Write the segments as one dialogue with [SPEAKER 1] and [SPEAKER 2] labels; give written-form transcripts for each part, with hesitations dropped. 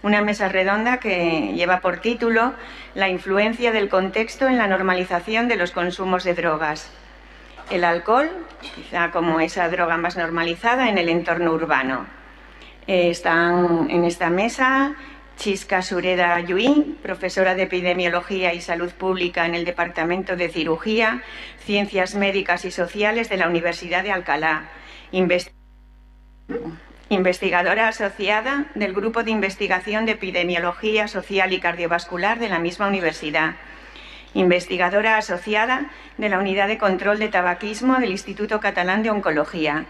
[SPEAKER 1] Una mesa redonda que lleva por título La influencia del contexto en la normalización de los consumos de drogas. El alcohol, quizá como esa droga más normalizada en el entorno urbano. Están en esta mesa Chisca Sureda Yuí, profesora de Epidemiología y Salud Pública en el Departamento de Cirugía, Ciencias Médicas y Sociales de la Universidad de Alcalá, investigadora asociada del Grupo de Investigación de Epidemiología Social y Cardiovascular de la misma universidad, investigadora asociada de la Unidad de Control de Tabaquismo del Instituto Catalán de Oncología.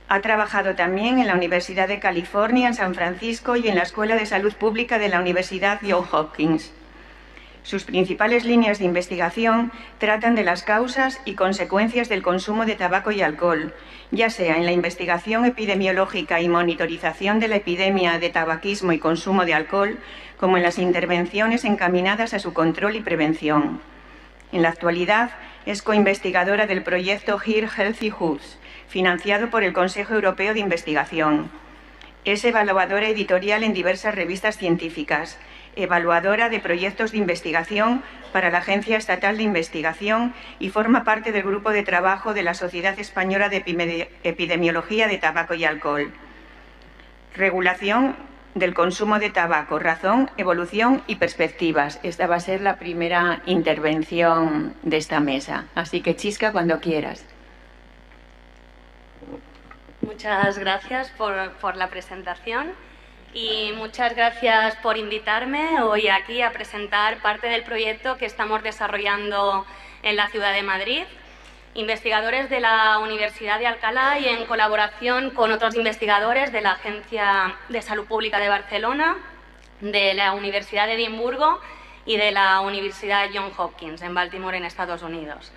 [SPEAKER 1] Ha trabajado también en la Universidad de California en San Francisco y en la Escuela de Salud Pública de la Universidad Johns Hopkins. Sus principales líneas de investigación tratan de las causas y consecuencias del consumo de tabaco y alcohol, ya sea en la investigación epidemiológica y monitorización de la epidemia de tabaquismo y consumo de alcohol, como en las intervenciones encaminadas a su control y prevención. En la actualidad es coinvestigadora del proyecto Here Healthy Hoods, financiado por el Consejo Europeo de Investigación. Es evaluadora editorial en diversas revistas científicas, evaluadora de proyectos de investigación para la Agencia Estatal de Investigación y forma parte del grupo de trabajo de la Sociedad Española de Epidemiología de Tabaco y Alcohol. Regulación del consumo de tabaco, razón, evolución y perspectivas. Esta va a ser la primera intervención de esta mesa. Así que, Chisca, cuando quieras.
[SPEAKER 2] Muchas gracias por la presentación y muchas gracias por invitarme hoy aquí a presentar parte del proyecto que estamos desarrollando en la ciudad de Madrid, investigadores de la Universidad de Alcalá y en colaboración con otros investigadores de la Agencia de Salud Pública de Barcelona, de la Universidad de Edimburgo y de la Universidad Johns Hopkins en Baltimore, en Estados Unidos.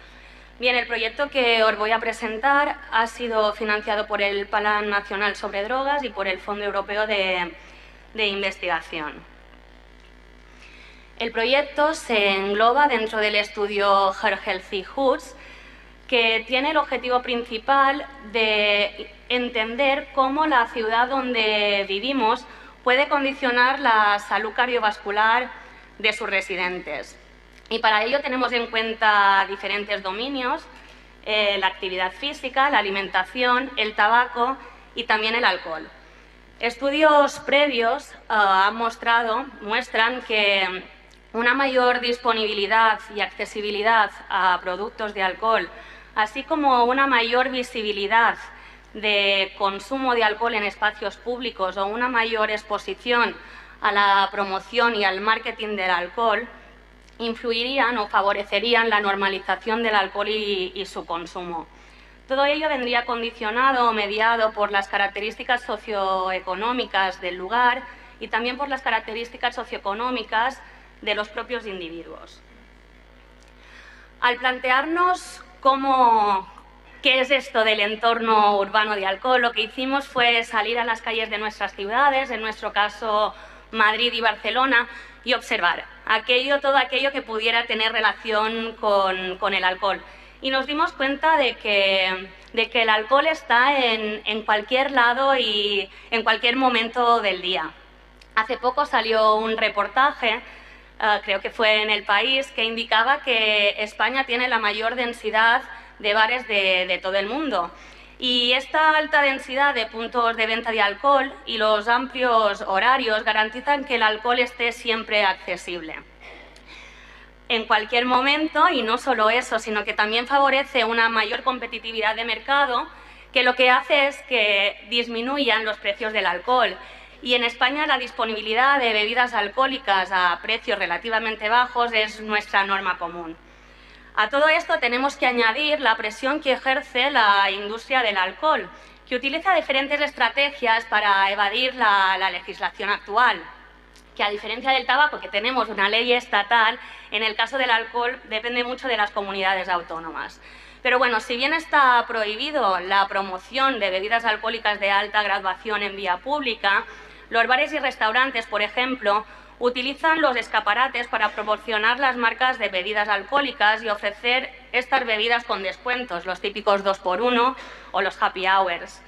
[SPEAKER 2] Bien, el proyecto que os voy a presentar ha sido financiado por el Plan Nacional sobre Drogas y por el Fondo Europeo de Investigación. El proyecto se engloba dentro del estudio Here Healthy Hoods, que tiene el objetivo principal de entender cómo la ciudad donde vivimos puede condicionar la salud cardiovascular de sus residentes. Y para ello tenemos en cuenta diferentes dominios, la actividad física, la alimentación, el tabaco y también el alcohol. Estudios previos muestran que una mayor disponibilidad y accesibilidad a productos de alcohol, así como una mayor visibilidad de consumo de alcohol en espacios públicos o una mayor exposición a la promoción y al marketing del alcohol, influirían o favorecerían la normalización del alcohol y su consumo. Todo ello vendría condicionado o mediado por las características socioeconómicas del lugar y también por las características socioeconómicas de los propios individuos. Al plantearnos qué es esto del entorno urbano de alcohol, lo que hicimos fue salir a las calles de nuestras ciudades, en nuestro caso Madrid y Barcelona, y observar todo aquello que pudiera tener relación con el alcohol. Y nos dimos cuenta de que el alcohol está en cualquier lado y en cualquier momento del día. Hace poco salió un reportaje, creo que fue en El País, que indicaba que España tiene la mayor densidad de bares de todo el mundo. Y esta alta densidad de puntos de venta de alcohol y los amplios horarios garantizan que el alcohol esté siempre accesible en cualquier momento, y no solo eso, sino que también favorece una mayor competitividad de mercado, que lo que hace es que disminuyan los precios del alcohol. Y en España la disponibilidad de bebidas alcohólicas a precios relativamente bajos es nuestra norma común. A todo esto tenemos que añadir la presión que ejerce la industria del alcohol, que utiliza diferentes estrategias para evadir la legislación actual, que a diferencia del tabaco, que tenemos una ley estatal, en el caso del alcohol depende mucho de las comunidades autónomas. Pero bueno, si bien está prohibido la promoción de bebidas alcohólicas de alta graduación en vía pública, los bares y restaurantes, por ejemplo, utilizan los escaparates para promocionar las marcas de bebidas alcohólicas y ofrecer estas bebidas con descuentos, los típicos 2x1 o los happy hours.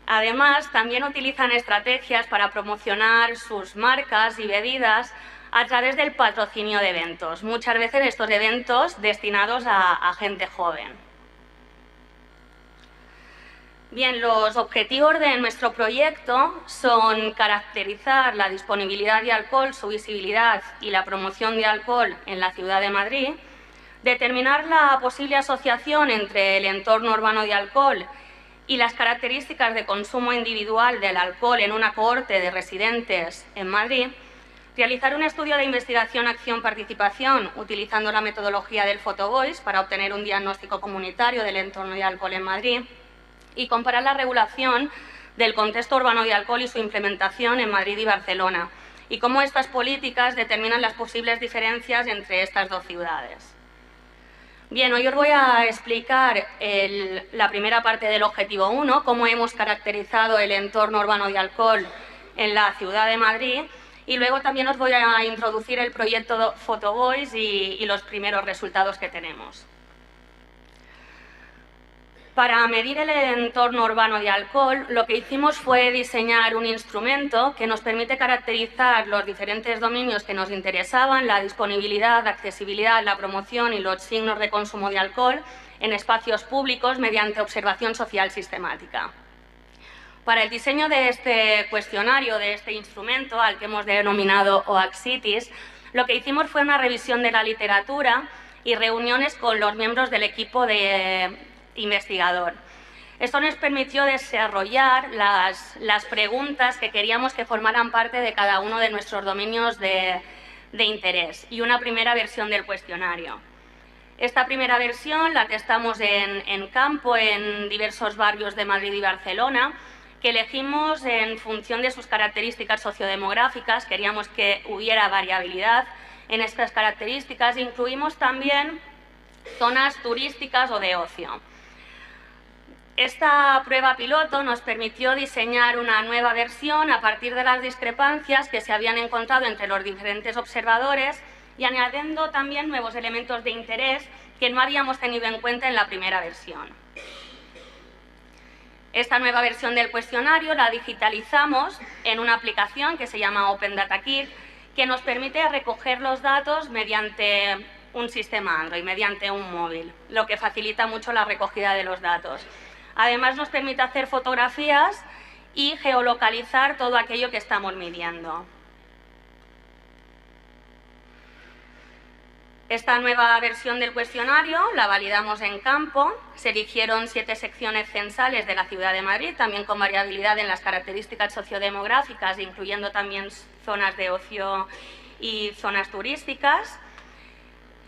[SPEAKER 2] Además, también utilizan estrategias para promocionar sus marcas y bebidas a través del patrocinio de eventos, muchas veces estos eventos destinados a gente joven. Bien, los objetivos de nuestro proyecto son caracterizar la disponibilidad de alcohol, su visibilidad y la promoción de alcohol en la ciudad de Madrid, determinar la posible asociación entre el entorno urbano de alcohol y las características de consumo individual del alcohol en una cohorte de residentes en Madrid, realizar un estudio de investigación, acción, participación utilizando la metodología del Photovoice para obtener un diagnóstico comunitario del entorno de alcohol en Madrid y comparar la regulación del contexto urbano de alcohol y su implementación en Madrid y Barcelona y cómo estas políticas determinan las posibles diferencias entre estas dos ciudades. Bien, hoy os voy a explicar la primera parte del objetivo 1, cómo hemos caracterizado el entorno urbano de alcohol en la ciudad de Madrid, y luego también os voy a introducir el proyecto Photovoice y los primeros resultados que tenemos. Para medir el entorno urbano de alcohol, lo que hicimos fue diseñar un instrumento que nos permite caracterizar los diferentes dominios que nos interesaban, la disponibilidad, la accesibilidad, la promoción y los signos de consumo de alcohol en espacios públicos mediante observación social sistemática. Para el diseño de este cuestionario, de este instrumento, al que hemos denominado OACCITIS, lo que hicimos fue una revisión de la literatura y reuniones con los miembros del equipo de investigador. Esto nos permitió desarrollar las preguntas que queríamos que formaran parte de cada uno de nuestros dominios de interés y una primera versión del cuestionario. Esta primera versión la testamos en campo en diversos barrios de Madrid y Barcelona, que elegimos en función de sus características sociodemográficas. Queríamos que hubiera variabilidad en estas características. Incluimos también zonas turísticas o de ocio. Esta prueba piloto nos permitió diseñar una nueva versión a partir de las discrepancias que se habían encontrado entre los diferentes observadores y añadiendo también nuevos elementos de interés que no habíamos tenido en cuenta en la primera versión. Esta nueva versión del cuestionario la digitalizamos en una aplicación que se llama Open Data Kit, que nos permite recoger los datos mediante un sistema Android, mediante un móvil, lo que facilita mucho la recogida de los datos. Además, nos permite hacer fotografías y geolocalizar todo aquello que estamos midiendo. Esta nueva versión del cuestionario la validamos en campo. Se eligieron 7 secciones censales de la ciudad de Madrid, también con variabilidad en las características sociodemográficas, incluyendo también zonas de ocio y zonas turísticas.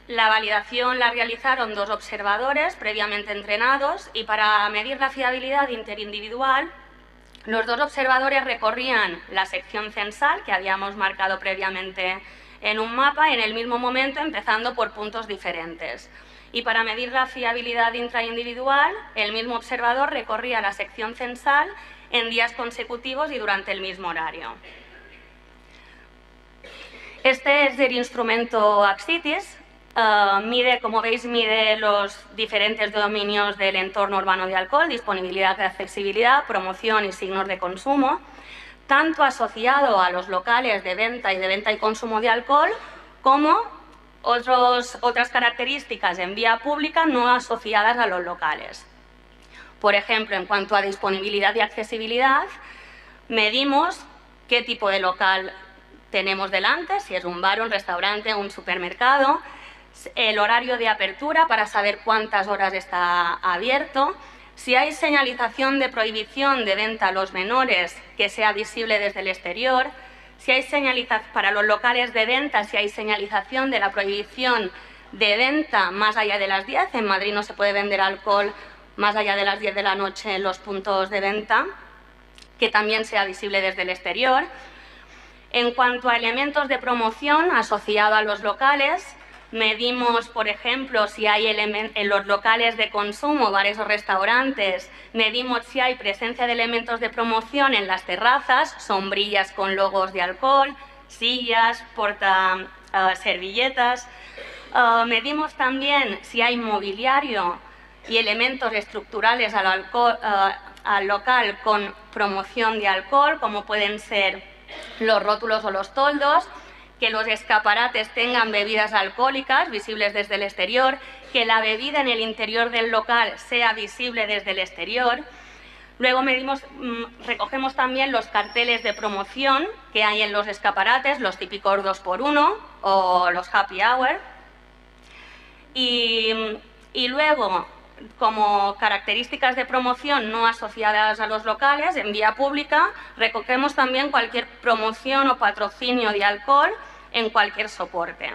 [SPEAKER 2] La validación la realizaron 2 observadores previamente entrenados y para medir la fiabilidad interindividual, los 2 observadores recorrían la sección censal que habíamos marcado previamente en un mapa en el mismo momento, empezando por puntos diferentes. Y para medir la fiabilidad intraindividual, el mismo observador recorría la sección censal en días consecutivos y durante el mismo horario. Este es el instrumento OACCITIS. Como veis, mide los diferentes dominios del entorno urbano de alcohol, disponibilidad, accesibilidad, promoción y signos de consumo, tanto asociado a los locales de venta y consumo de alcohol, como otras características en vía pública no asociadas a los locales. Por ejemplo, en cuanto a disponibilidad y accesibilidad, medimos qué tipo de local tenemos delante, si es un bar, un restaurante, un supermercado, el horario de apertura para saber cuántas horas está abierto, si hay señalización de prohibición de venta a los menores que sea visible desde el exterior, si hay señalización para los locales de venta, si hay señalización de la prohibición de venta más allá de las 10. En Madrid no se puede vender alcohol más allá de las 10 de la noche en los puntos de venta, que también sea visible desde el exterior. En cuanto a elementos de promoción asociados a los locales, medimos, por ejemplo, si hay en los locales de consumo, bares o restaurantes, medimos si hay presencia de elementos de promoción en las terrazas, sombrillas con logos de alcohol, sillas, servilletas. Medimos también si hay mobiliario y elementos estructurales al local con promoción de alcohol, como pueden ser los rótulos o los toldos, que los escaparates tengan bebidas alcohólicas visibles desde el exterior, que la bebida en el interior del local sea visible desde el exterior. Luego recogemos también los carteles de promoción que hay en los escaparates, los típicos 2x1 o los happy hour. Y luego, como características de promoción no asociadas a los locales, en vía pública, recogemos también cualquier promoción o patrocinio de alcohol en cualquier soporte.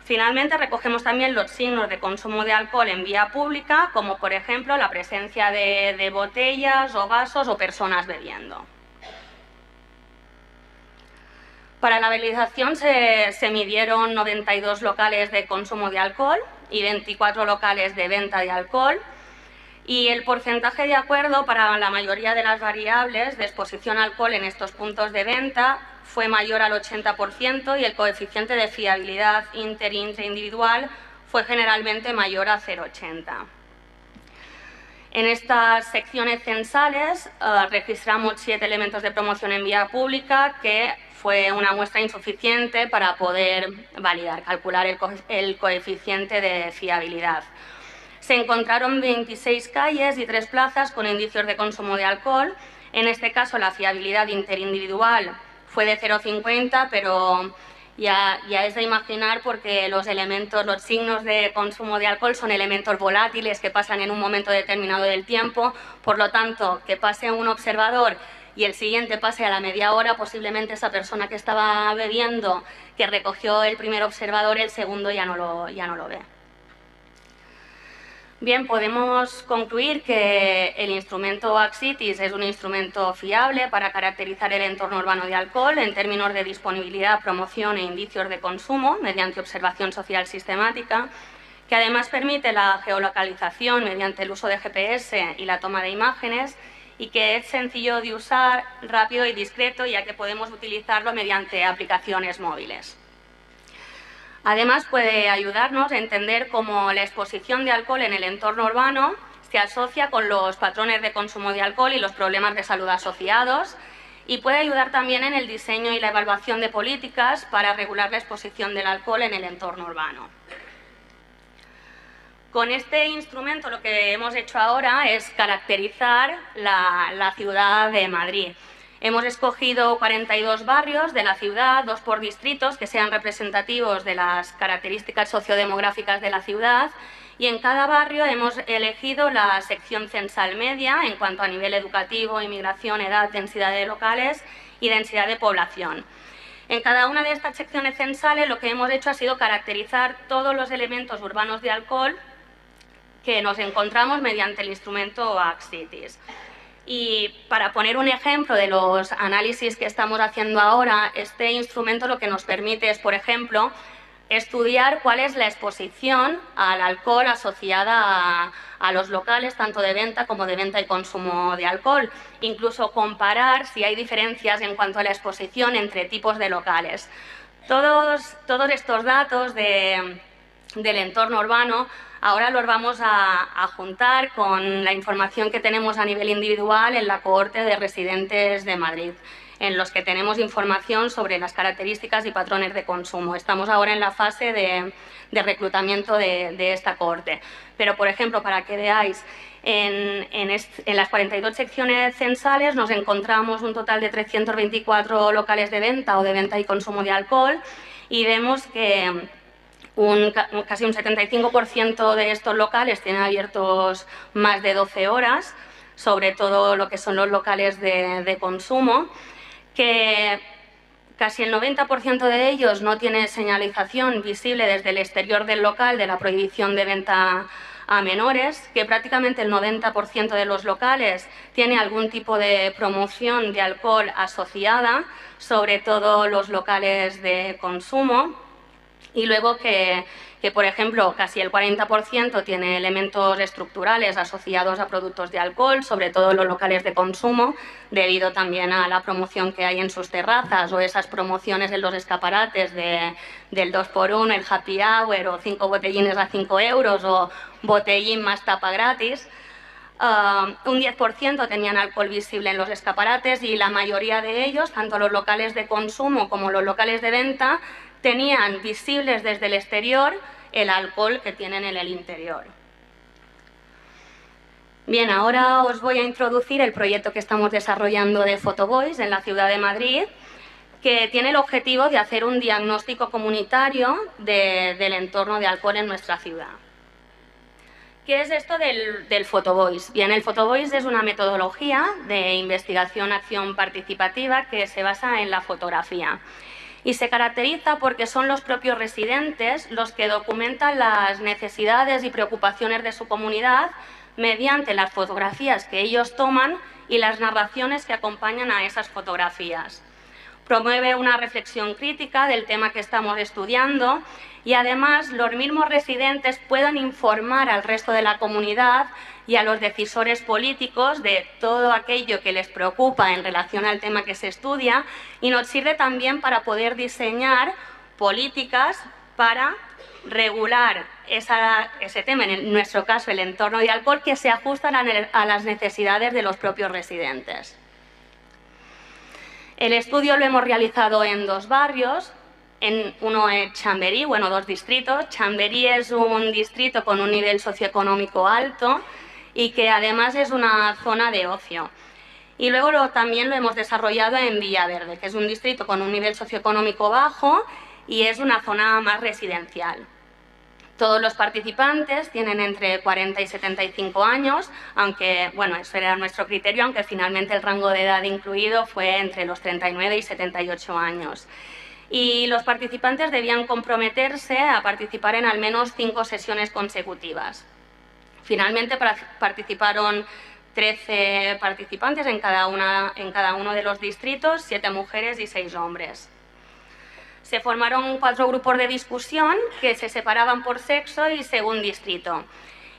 [SPEAKER 2] Finalmente, recogemos también los signos de consumo de alcohol en vía pública, como por ejemplo la presencia de botellas o vasos o personas bebiendo. Para la habilitación se midieron 92 locales de consumo de alcohol y 24 locales de venta de alcohol, y el porcentaje de acuerdo para la mayoría de las variables de exposición a alcohol en estos puntos de venta fue mayor al 80% y el coeficiente de fiabilidad interindividual fue generalmente mayor a 0,80. En estas secciones censales registramos 7 elementos de promoción en vía pública, que fue una muestra insuficiente para poder calcular el coeficiente de fiabilidad. Se encontraron 26 calles y 3 plazas con indicios de consumo de alcohol. En este caso, la fiabilidad interindividual fue de 0,50, pero ya es de imaginar, porque los signos de consumo de alcohol son elementos volátiles que pasan en un momento determinado del tiempo. Por lo tanto, que pase un observador y el siguiente pase a la media hora, posiblemente esa persona que estaba bebiendo, que recogió el primer observador, el segundo ya no lo ve. Bien, podemos concluir que el instrumento Axitis es un instrumento fiable para caracterizar el entorno urbano de alcohol en términos de disponibilidad, promoción e indicios de consumo mediante observación social sistemática, que además permite la geolocalización mediante el uso de GPS y la toma de imágenes, y que es sencillo de usar, rápido y discreto, ya que podemos utilizarlo mediante aplicaciones móviles. Además, puede ayudarnos a entender cómo la exposición de alcohol en el entorno urbano se asocia con los patrones de consumo de alcohol y los problemas de salud asociados, y puede ayudar también en el diseño y la evaluación de políticas para regular la exposición del alcohol en el entorno urbano. Con este instrumento lo que hemos hecho ahora es caracterizar la ciudad de Madrid. Hemos escogido 42 barrios de la ciudad, 2 por distritos, que sean representativos de las características sociodemográficas de la ciudad, y en cada barrio hemos elegido la sección censal media en cuanto a nivel educativo, inmigración, edad, densidad de locales y densidad de población. En cada una de estas secciones censales lo que hemos hecho ha sido caracterizar todos los elementos urbanos de alcohol que nos encontramos mediante el instrumento Axitis. Y para poner un ejemplo de los análisis que estamos haciendo ahora, este instrumento lo que nos permite es, por ejemplo, estudiar cuál es la exposición al alcohol asociada a los locales, tanto de venta como de venta y consumo de alcohol. Incluso comparar si hay diferencias en cuanto a la exposición entre tipos de locales. Todos estos datos del entorno urbano ahora los vamos a juntar con la información que tenemos a nivel individual en la cohorte de residentes de Madrid, en los que tenemos información sobre las características y patrones de consumo. Estamos ahora en la fase de reclutamiento de esta cohorte. Pero, por ejemplo, para que veáis, en las 42 secciones censales nos encontramos un total de 324 locales de venta o de venta y consumo de alcohol, y vemos que casi un 75% de estos locales tienen abiertos más de 12 horas, sobre todo lo que son los locales de consumo, que casi el 90% de ellos no tiene señalización visible desde el exterior del local de la prohibición de venta a menores, que prácticamente el 90% de los locales tiene algún tipo de promoción de alcohol asociada, sobre todo los locales de consumo. Y luego que, por ejemplo, casi el 40% tiene elementos estructurales asociados a productos de alcohol, sobre todo los locales de consumo, debido también a la promoción que hay en sus terrazas o esas promociones en los escaparates del 2x1, el happy hour, o 5 botellines a 5 euros o botellín más tapa gratis. un 10% tenían alcohol visible en los escaparates y la mayoría de ellos, tanto los locales de consumo como los locales de venta, tenían visibles desde el exterior el alcohol que tienen en el interior. Bien, ahora os voy a introducir el proyecto que estamos desarrollando de Photovoice en la ciudad de Madrid, que tiene el objetivo de hacer un diagnóstico comunitario del entorno de alcohol en nuestra ciudad. ¿Qué es esto del Photovoice? Bien, el Photovoice es una metodología de investigación-acción participativa que se basa en la fotografía y se caracteriza porque son los propios residentes los que documentan las necesidades y preocupaciones de su comunidad mediante las fotografías que ellos toman y las narraciones que acompañan a esas fotografías. Promueve una reflexión crítica del tema que estamos estudiando y además los mismos residentes puedan informar al resto de la comunidad y a los decisores políticos de todo aquello que les preocupa en relación al tema que se estudia, y nos sirve también para poder diseñar políticas para regular ese tema, en nuestro caso el entorno de alcohol, que se ajustan a las necesidades de los propios residentes. El estudio lo hemos realizado en 2 barrios, uno es Chamberí, bueno, 2 distritos. Chamberí es un distrito con un nivel socioeconómico alto y que además es una zona de ocio. Y luego también lo hemos desarrollado en Villaverde, que es un distrito con un nivel socioeconómico bajo y es una zona más residencial. Todos los participantes tienen entre 40 y 75 años, aunque, bueno, eso era nuestro criterio, aunque finalmente el rango de edad incluido fue entre los 39 y 78 años. Y los participantes debían comprometerse a participar en al menos 5 sesiones consecutivas. Finalmente participaron 13 participantes en cada uno de los distritos, 7 mujeres y 6 hombres. Se formaron 4 grupos de discusión que se separaban por sexo y según distrito.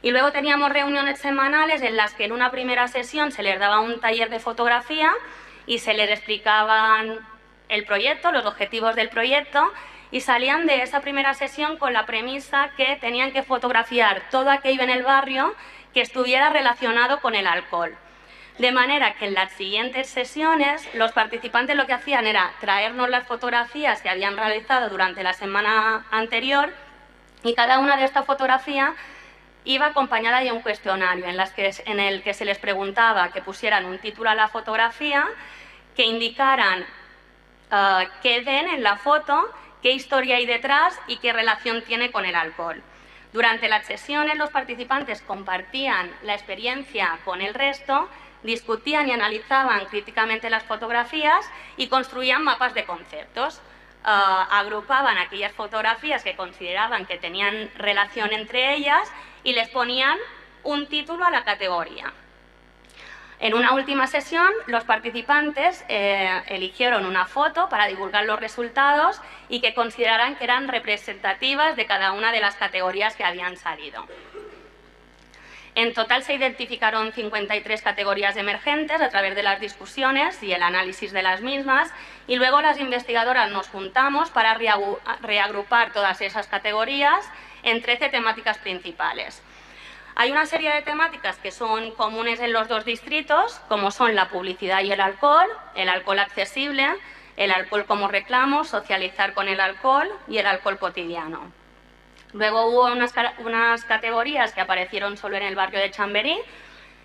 [SPEAKER 2] Y luego teníamos reuniones semanales en las que en una primera sesión se les daba un taller de fotografía y se les explicaban el proyecto, los objetivos del proyecto, y salían de esa primera sesión con la premisa que tenían que fotografiar todo aquello en el barrio que estuviera relacionado con el alcohol. De manera que en las siguientes sesiones los participantes lo que hacían era traernos las fotografías que habían realizado durante la semana anterior, y cada una de estas fotografías iba acompañada de un cuestionario en el que se les preguntaba que pusieran un título a la fotografía, que indicaran qué ven en la foto, qué historia hay detrás y qué relación tiene con el alcohol. Durante las sesiones los participantes compartían la experiencia con el resto, discutían y analizaban críticamente las fotografías y construían mapas de conceptos. Agrupaban aquellas fotografías que consideraban que tenían relación entre ellas y les ponían un título a la categoría. En una última sesión, los participantes eligieron una foto para divulgar los resultados y que consideraran que eran representativas de cada una de las categorías que habían salido. En total se identificaron 53 categorías emergentes a través de las discusiones y el análisis de las mismas, y luego las investigadoras nos juntamos para reagrupar todas esas categorías en 13 temáticas principales. Hay una serie de temáticas que son comunes en los 2 distritos, como son la publicidad y el alcohol accesible, el alcohol como reclamo, socializar con el alcohol y el alcohol cotidiano. Luego hubo unas categorías que aparecieron solo en el barrio de Chamberí,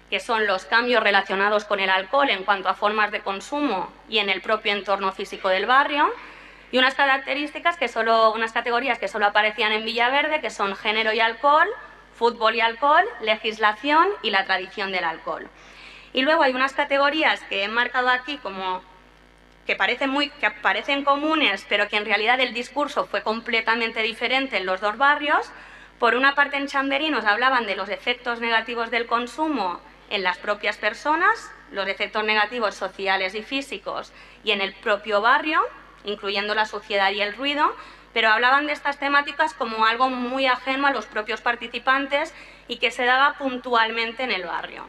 [SPEAKER 2] que son los cambios relacionados con el alcohol en cuanto a formas de consumo y en el propio entorno físico del barrio, y unas categorías que solo aparecían en Villaverde, que son género y alcohol, fútbol y alcohol, legislación y la tradición del alcohol. Y luego hay unas categorías que he marcado aquí como que parecen comunes, pero que en realidad el discurso fue completamente diferente en los 2 barrios. Por una parte, en Chamberí nos hablaban de los efectos negativos del consumo en las propias personas, los efectos negativos sociales y físicos, y en el propio barrio, incluyendo la suciedad y el ruido, pero hablaban de estas temáticas como algo muy ajeno a los propios participantes y que se daba puntualmente en el barrio.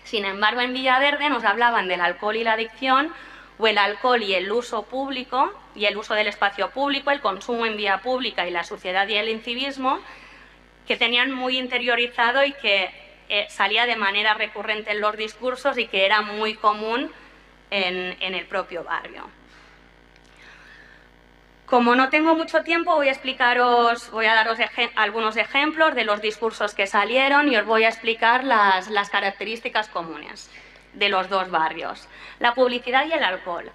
[SPEAKER 2] Sin embargo, en Villaverde nos hablaban del alcohol y la adicción, o el alcohol y el uso público y el uso del espacio público, el consumo en vía pública y la suciedad y el incivismo, que tenían muy interiorizado y que salía de manera recurrente en los discursos y que era muy común en el propio barrio. Como no tengo mucho tiempo, voy a daros algunos ejemplos de los discursos que salieron y os voy a explicar las características comunes de los dos barrios. La publicidad y el alcohol.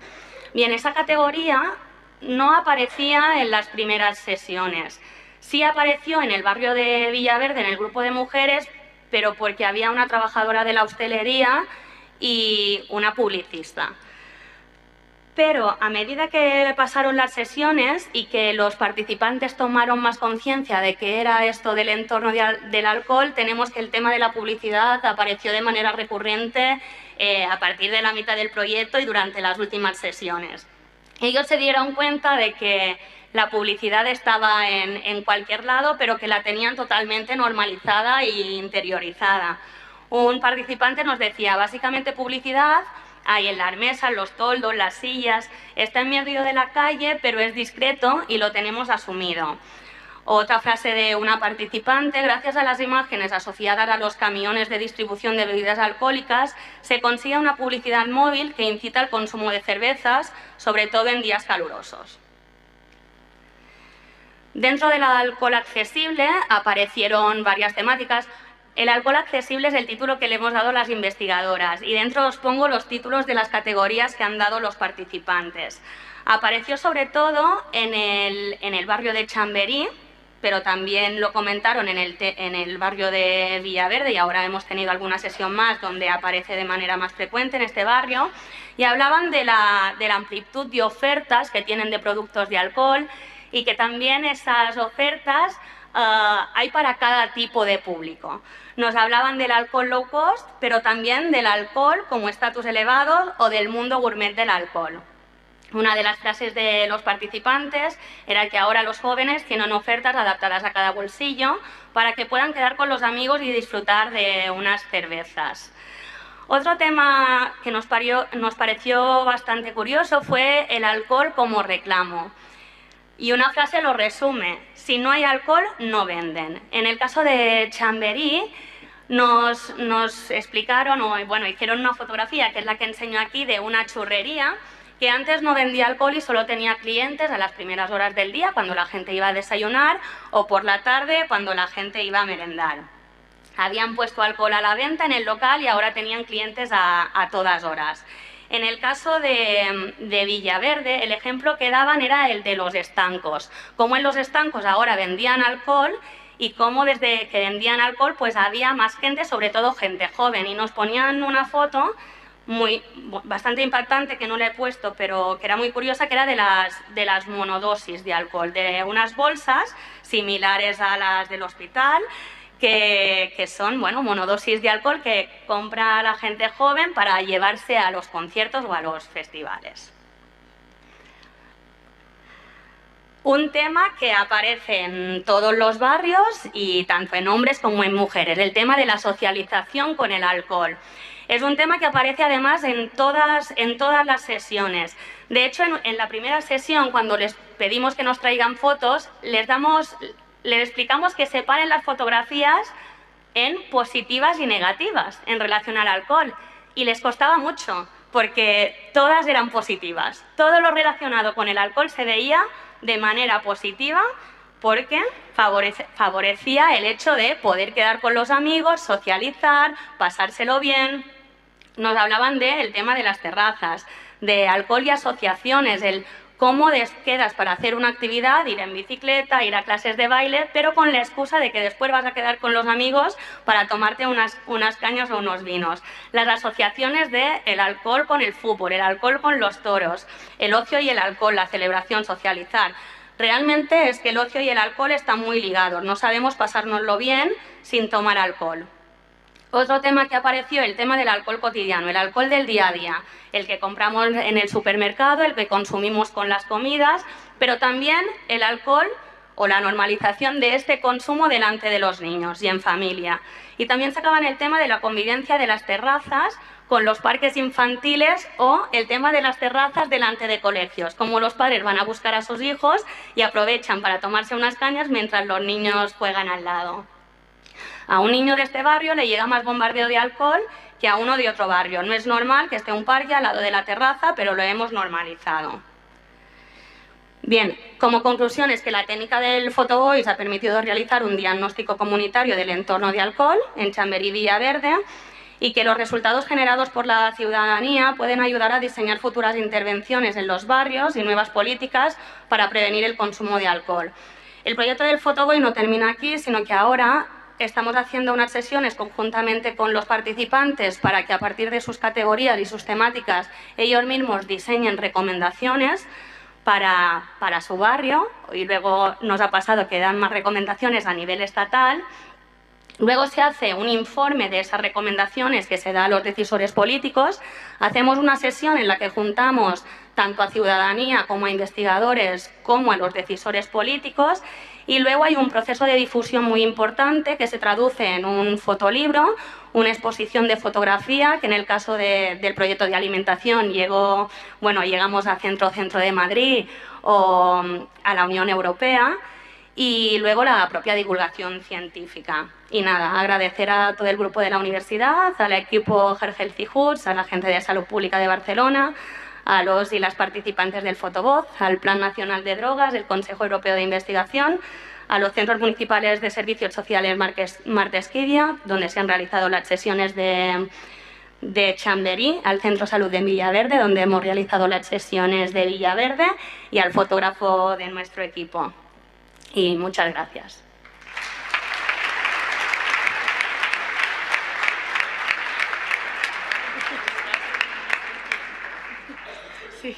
[SPEAKER 2] Bien, esa categoría no aparecía en las primeras sesiones. Sí apareció en el barrio de Villaverde, en el grupo de mujeres, pero porque había una trabajadora de la hostelería y una publicista. Pero a medida que pasaron las sesiones y que los participantes tomaron más conciencia de qué era esto del entorno del alcohol, tenemos que el tema de la publicidad apareció de manera recurrente a partir de la mitad del proyecto y durante las últimas sesiones. Ellos se dieron cuenta de que la publicidad estaba en cualquier lado, pero que la tenían totalmente normalizada e interiorizada. Un participante nos decía, básicamente publicidad hay en las mesas, los toldos, las sillas, está en medio de la calle, pero es discreto y lo tenemos asumido. Otra frase de una participante, gracias a las imágenes asociadas a los camiones de distribución de bebidas alcohólicas, se consigue una publicidad móvil que incita al consumo de cervezas, sobre todo en días calurosos. Dentro del alcohol accesible aparecieron varias temáticas. El alcohol accesible es el título que le hemos dado a las investigadoras y dentro os pongo los títulos de las categorías que han dado los participantes. Apareció sobre todo en el barrio de Chamberí, pero también lo comentaron en el barrio de Villaverde y ahora hemos tenido alguna sesión más donde aparece de manera más frecuente en este barrio y hablaban de la amplitud de ofertas que tienen de productos de alcohol y que también esas ofertas hay para cada tipo de público. Nos hablaban del alcohol low cost, pero también del alcohol como estatus elevado o del mundo gourmet del alcohol. Una de las frases de los participantes era que ahora los jóvenes tienen ofertas adaptadas a cada bolsillo para que puedan quedar con los amigos y disfrutar de unas cervezas. Otro tema que nos pareció bastante curioso fue el alcohol como reclamo. Y una frase lo resume, si no hay alcohol, no venden. En el caso de Chamberí, nos explicaron, hicieron una fotografía, que es la que enseño aquí, de una churrería, que antes no vendía alcohol y solo tenía clientes a las primeras horas del día, cuando la gente iba a desayunar, o por la tarde, cuando la gente iba a merendar. Habían puesto alcohol a la venta en el local y ahora tenían clientes a todas horas. En el caso de Villaverde, el ejemplo que daban era el de los estancos. Cómo en los estancos ahora vendían alcohol y cómo desde que vendían alcohol pues había más gente, sobre todo gente joven. Y nos ponían una foto bastante impactante, que no la he puesto, pero que era muy curiosa, que era de las monodosis de alcohol, de unas bolsas similares a las del hospital, que son monodosis de alcohol que compra la gente joven para llevarse a los conciertos o a los festivales. Un tema que aparece en todos los barrios y tanto en hombres como en mujeres, el tema de la socialización con el alcohol. Es un tema que aparece además en todas las sesiones. De hecho, en la primera sesión, cuando les pedimos que nos traigan fotos, les explicamos que separen las fotografías en positivas y negativas en relación al alcohol. Y les costaba mucho, porque todas eran positivas. Todo lo relacionado con el alcohol se veía de manera positiva porque favorecía el hecho de poder quedar con los amigos, socializar, pasárselo bien. Nos hablaban del tema de las terrazas, de alcohol y asociaciones, el cómo quedas para hacer una actividad, ir en bicicleta, ir a clases de baile, pero con la excusa de que después vas a quedar con los amigos para tomarte unas cañas o unos vinos. Las asociaciones del alcohol con el fútbol, el alcohol con los toros, el ocio y el alcohol, la celebración, socializar. Realmente es que el ocio y el alcohol están muy ligados, no sabemos pasárnoslo bien sin tomar alcohol. Otro tema que apareció, el tema del alcohol cotidiano, el alcohol del día a día, el que compramos en el supermercado, el que consumimos con las comidas, pero también el alcohol o la normalización de este consumo delante de los niños y en familia. Y también sacaban el tema de la convivencia de las terrazas con los parques infantiles o el tema de las terrazas delante de colegios, como los padres van a buscar a sus hijos y aprovechan para tomarse unas cañas mientras los niños juegan al lado. A un niño de este barrio le llega más bombardeo de alcohol que a uno de otro barrio. No es normal que esté un parque al lado de la terraza, pero lo hemos normalizado. Bien, como conclusión es que la técnica del PhotoVoice ha permitido realizar un diagnóstico comunitario del entorno de alcohol en Chamberí y Villaverde y que los resultados generados por la ciudadanía pueden ayudar a diseñar futuras intervenciones en los barrios y nuevas políticas para prevenir el consumo de alcohol. El proyecto del PhotoVoice no termina aquí, sino que ahora estamos haciendo unas sesiones conjuntamente con los participantes para que a partir de sus categorías y sus temáticas ellos mismos diseñen recomendaciones para su barrio, y luego nos ha pasado que dan más recomendaciones a nivel estatal. Luego se hace un informe de esas recomendaciones que se da a los decisores políticos. Hacemos una sesión en la que juntamos tanto a ciudadanía como a investigadores como a los decisores políticos. Y luego hay un proceso de difusión muy importante que se traduce en un fotolibro, una exposición de fotografía, que en el caso del proyecto de alimentación llegamos a Centro de Madrid o a la Unión Europea, y luego la propia divulgación científica. Y nada, agradecer a todo el grupo de la universidad, al equipo Healthy Hoods, a la gente de Salud Pública de Barcelona, a los y las participantes del PhotoVoice, al Plan Nacional de Drogas, el Consejo Europeo de Investigación, a los Centros Municipales de Servicios Sociales Martesquidia, donde se han realizado las sesiones de Chamberí, al Centro Salud de Villaverde, donde hemos realizado las sesiones de Villaverde, y al fotógrafo de nuestro equipo. Y muchas gracias.
[SPEAKER 1] Sí.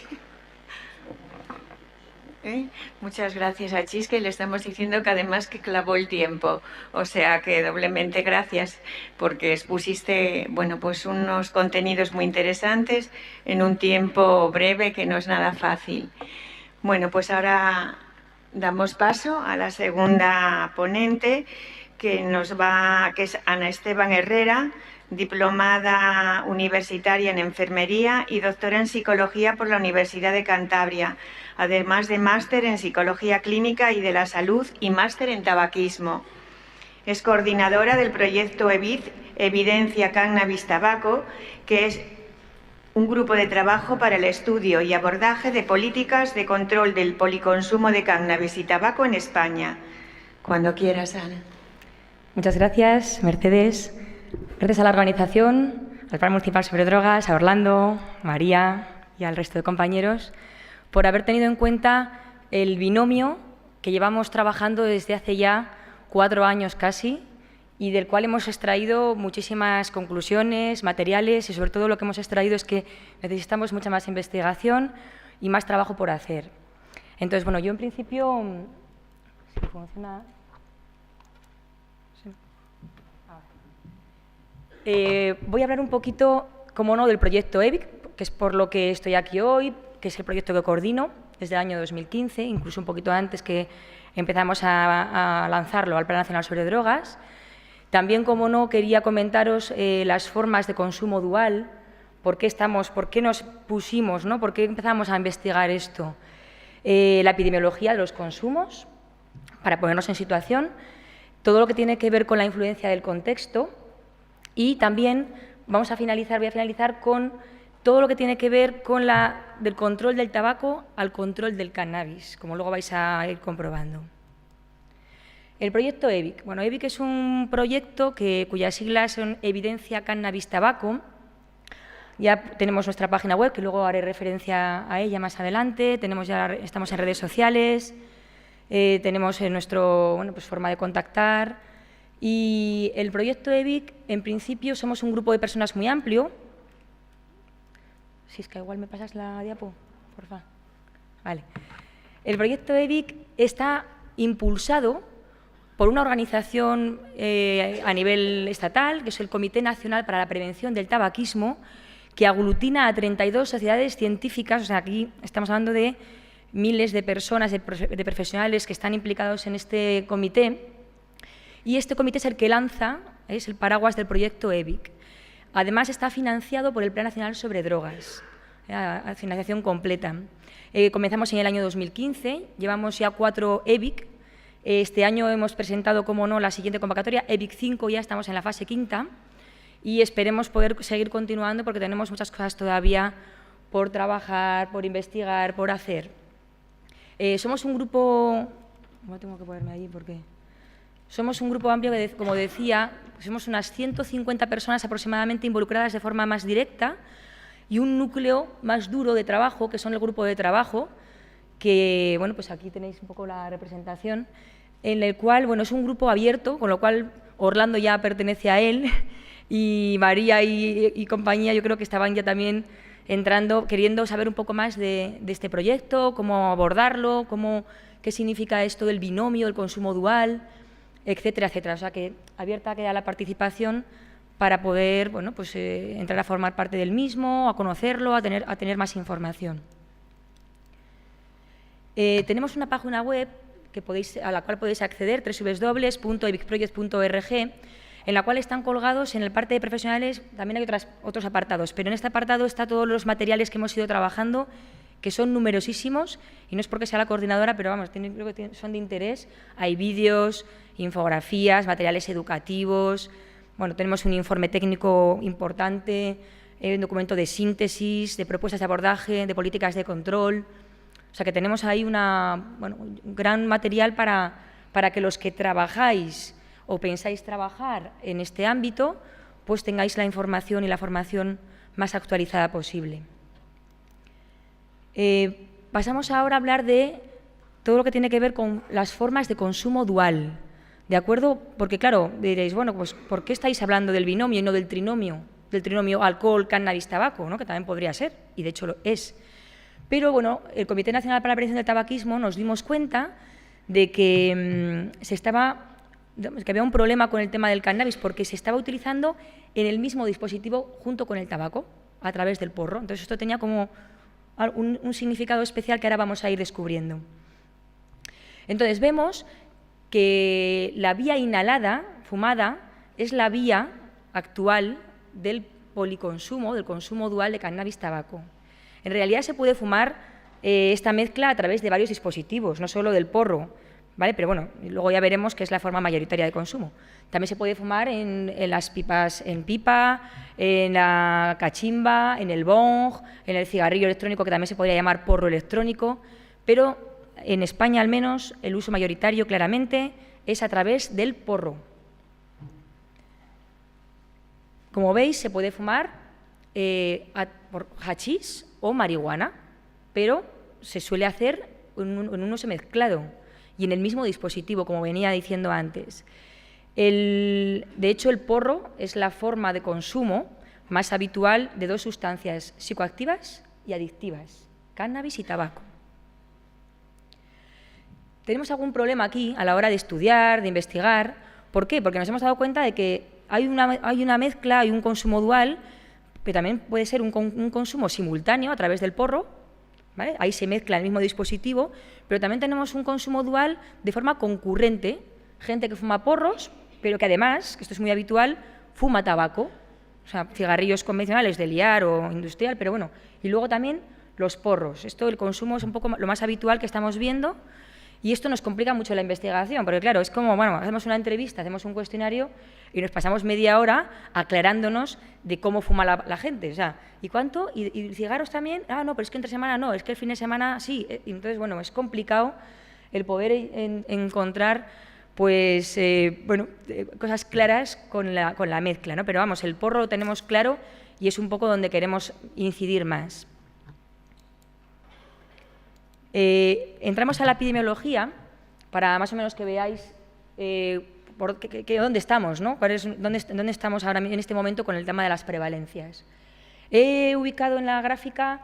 [SPEAKER 1] Muchas gracias a Chis, que le estamos diciendo que además que clavó el tiempo, o sea que doblemente gracias, porque expusiste, bueno, pues unos contenidos muy interesantes en un tiempo breve que no es nada fácil. Bueno, pues ahora damos paso a la segunda ponente, que es Ana Esteban Herrera, diplomada universitaria en enfermería y doctora en psicología por la Universidad de Cantabria, además de máster en psicología clínica y de la salud y máster en tabaquismo. Es coordinadora del proyecto Evidencia Cannabis Tabaco, que es un grupo de trabajo para el estudio y abordaje de políticas de control del policonsumo de cannabis y tabaco en España. Cuando quieras, Ana.
[SPEAKER 3] Muchas gracias, Mercedes. Gracias a la organización, al Plan Municipal sobre Drogas, a Orlando, María y al resto de compañeros, por haber tenido en cuenta el binomio que llevamos trabajando desde hace ya 4 años casi, y del cual hemos extraído muchísimas conclusiones, materiales, y sobre todo lo que hemos extraído es que necesitamos mucha más investigación y más trabajo por hacer. Entonces, bueno, yo en principio, si funciona, voy a hablar un poquito, como no, del proyecto EVIC, que es por lo que estoy aquí hoy, que es el proyecto que coordino desde el año 2015, incluso un poquito antes que empezamos a lanzarlo al Plan Nacional sobre Drogas. También, como no, quería comentaros las formas de consumo dual, por qué nos pusimos, ¿no? Por qué empezamos a investigar esto. La epidemiología de los consumos, para ponernos en situación, todo lo que tiene que ver con la influencia del contexto, y también voy a finalizar con todo lo que tiene que ver con del control del tabaco al control del cannabis, como luego vais a ir comprobando. El proyecto EVIC. Bueno, EVIC es un proyecto cuyas siglas son Evidencia Cannabis Tabaco. Ya tenemos nuestra página web, que luego haré referencia a ella más adelante. Estamos en redes sociales, tenemos nuestra forma de contactar. Y el proyecto EVIC, en principio, somos un grupo de personas muy amplio. Si es que igual me pasas la diapo, por favor. Vale. El proyecto EVIC está impulsado por una organización a nivel estatal, que es el Comité Nacional para la Prevención del Tabaquismo, que aglutina a 32 sociedades científicas. O sea, aquí estamos hablando de miles de personas, de profesionales que están implicados en este comité. Y este comité es el que lanza, es el paraguas del proyecto EVIC. Además, está financiado por el Plan Nacional sobre Drogas, a financiación completa. Comenzamos en el año 2015, llevamos ya 4 EVIC Este año hemos presentado, como no, la siguiente convocatoria, EBIC 5, ya estamos en la fase quinta, y esperemos poder seguir continuando porque tenemos muchas cosas todavía por trabajar, por investigar, por hacer. Somos un grupo... No tengo que ponerme allí porque... Somos un grupo amplio que, como decía, somos unas 150 personas aproximadamente involucradas de forma más directa y un núcleo más duro de trabajo, que son el grupo de trabajo, que, bueno, pues aquí tenéis un poco la representación, en el cual, bueno, es un grupo abierto, con lo cual Orlando ya pertenece a él y María y compañía yo creo que estaban ya también entrando, queriendo saber un poco más de este proyecto, cómo abordarlo, qué significa esto del binomio, el consumo dual, etcétera, etcétera. O sea, que abierta queda la participación para poder, bueno, pues, entrar a formar parte del mismo, a conocerlo, a tener más información. Tenemos una página web a la cual podéis acceder, www.ebicproject.org, en la cual están colgados, en el parte de profesionales, también hay otros apartados, pero en este apartado están todos los materiales que hemos ido trabajando, que son numerosísimos, y no es porque sea la coordinadora, pero vamos, creo que son de interés. Hay vídeos, infografías, materiales educativos, bueno, tenemos un informe técnico importante, un documento de síntesis, de propuestas de abordaje, de políticas de control. O sea, que tenemos ahí un gran material para que los que trabajáis o pensáis trabajar en este ámbito, pues tengáis la información y la formación más actualizada posible. Pasamos ahora a hablar de todo lo que tiene que ver con las formas de consumo dual, ¿de acuerdo? Porque, claro, diréis, bueno, pues ¿por qué estáis hablando del binomio y no del trinomio alcohol, cannabis, tabaco, ¿no? Que también podría ser, y de hecho lo es. Pero, bueno, el Comité Nacional para la Prevención del Tabaquismo nos dimos cuenta de que que había un problema con el tema del cannabis porque se estaba utilizando en el mismo dispositivo junto con el tabaco, a través del porro. Entonces, esto tenía como un significado especial que ahora vamos a ir descubriendo. Entonces, vemos que la vía inhalada, fumada, es la vía actual del policonsumo, del consumo dual de cannabis-tabaco. En realidad se puede fumar esta mezcla a través de varios dispositivos, no solo del porro, ¿vale? Pero bueno, luego ya veremos que es la forma mayoritaria de consumo. También se puede fumar en las pipas, en pipa, en la cachimba, en el bong, en el cigarrillo electrónico, que también se podría llamar porro electrónico, pero en España al menos el uso mayoritario claramente es a través del porro. Como veis, se puede fumar por hachís o marihuana, pero se suele hacer en un uso mezclado y en el mismo dispositivo, como venía diciendo antes. De hecho, el porro es la forma de consumo más habitual de dos sustancias psicoactivas y adictivas, cannabis y tabaco. Tenemos algún problema aquí a la hora de estudiar, de investigar. ¿Por qué? Porque nos hemos dado cuenta de que hay una mezcla, hay un consumo dual, que también puede ser un consumo simultáneo a través del porro, ¿vale? Ahí se mezcla el mismo dispositivo, pero también tenemos un consumo dual de forma concurrente, gente que fuma porros, pero que además, que esto es muy habitual, fuma tabaco, o sea, cigarrillos convencionales de liar o industrial, pero bueno, y luego también los porros. Esto, el consumo es un poco lo más habitual que estamos viendo y esto nos complica mucho la investigación, porque claro, es como, bueno, hacemos una entrevista, hacemos un cuestionario y nos pasamos media hora aclarándonos de cómo fuma la gente, o sea, ¿y cuánto? ¿Y cigarros también? Ah, no, pero es que entre semana no, es que el fin de semana sí. Y entonces, bueno, es complicado el poder encontrar, pues, cosas claras con la mezcla, ¿no? Pero vamos, el porro lo tenemos claro y es un poco donde queremos incidir más. Entramos a la epidemiología para más o menos que veáis dónde estamos, ¿no? Dónde estamos ahora en este momento con el tema de las prevalencias. He ubicado en la gráfica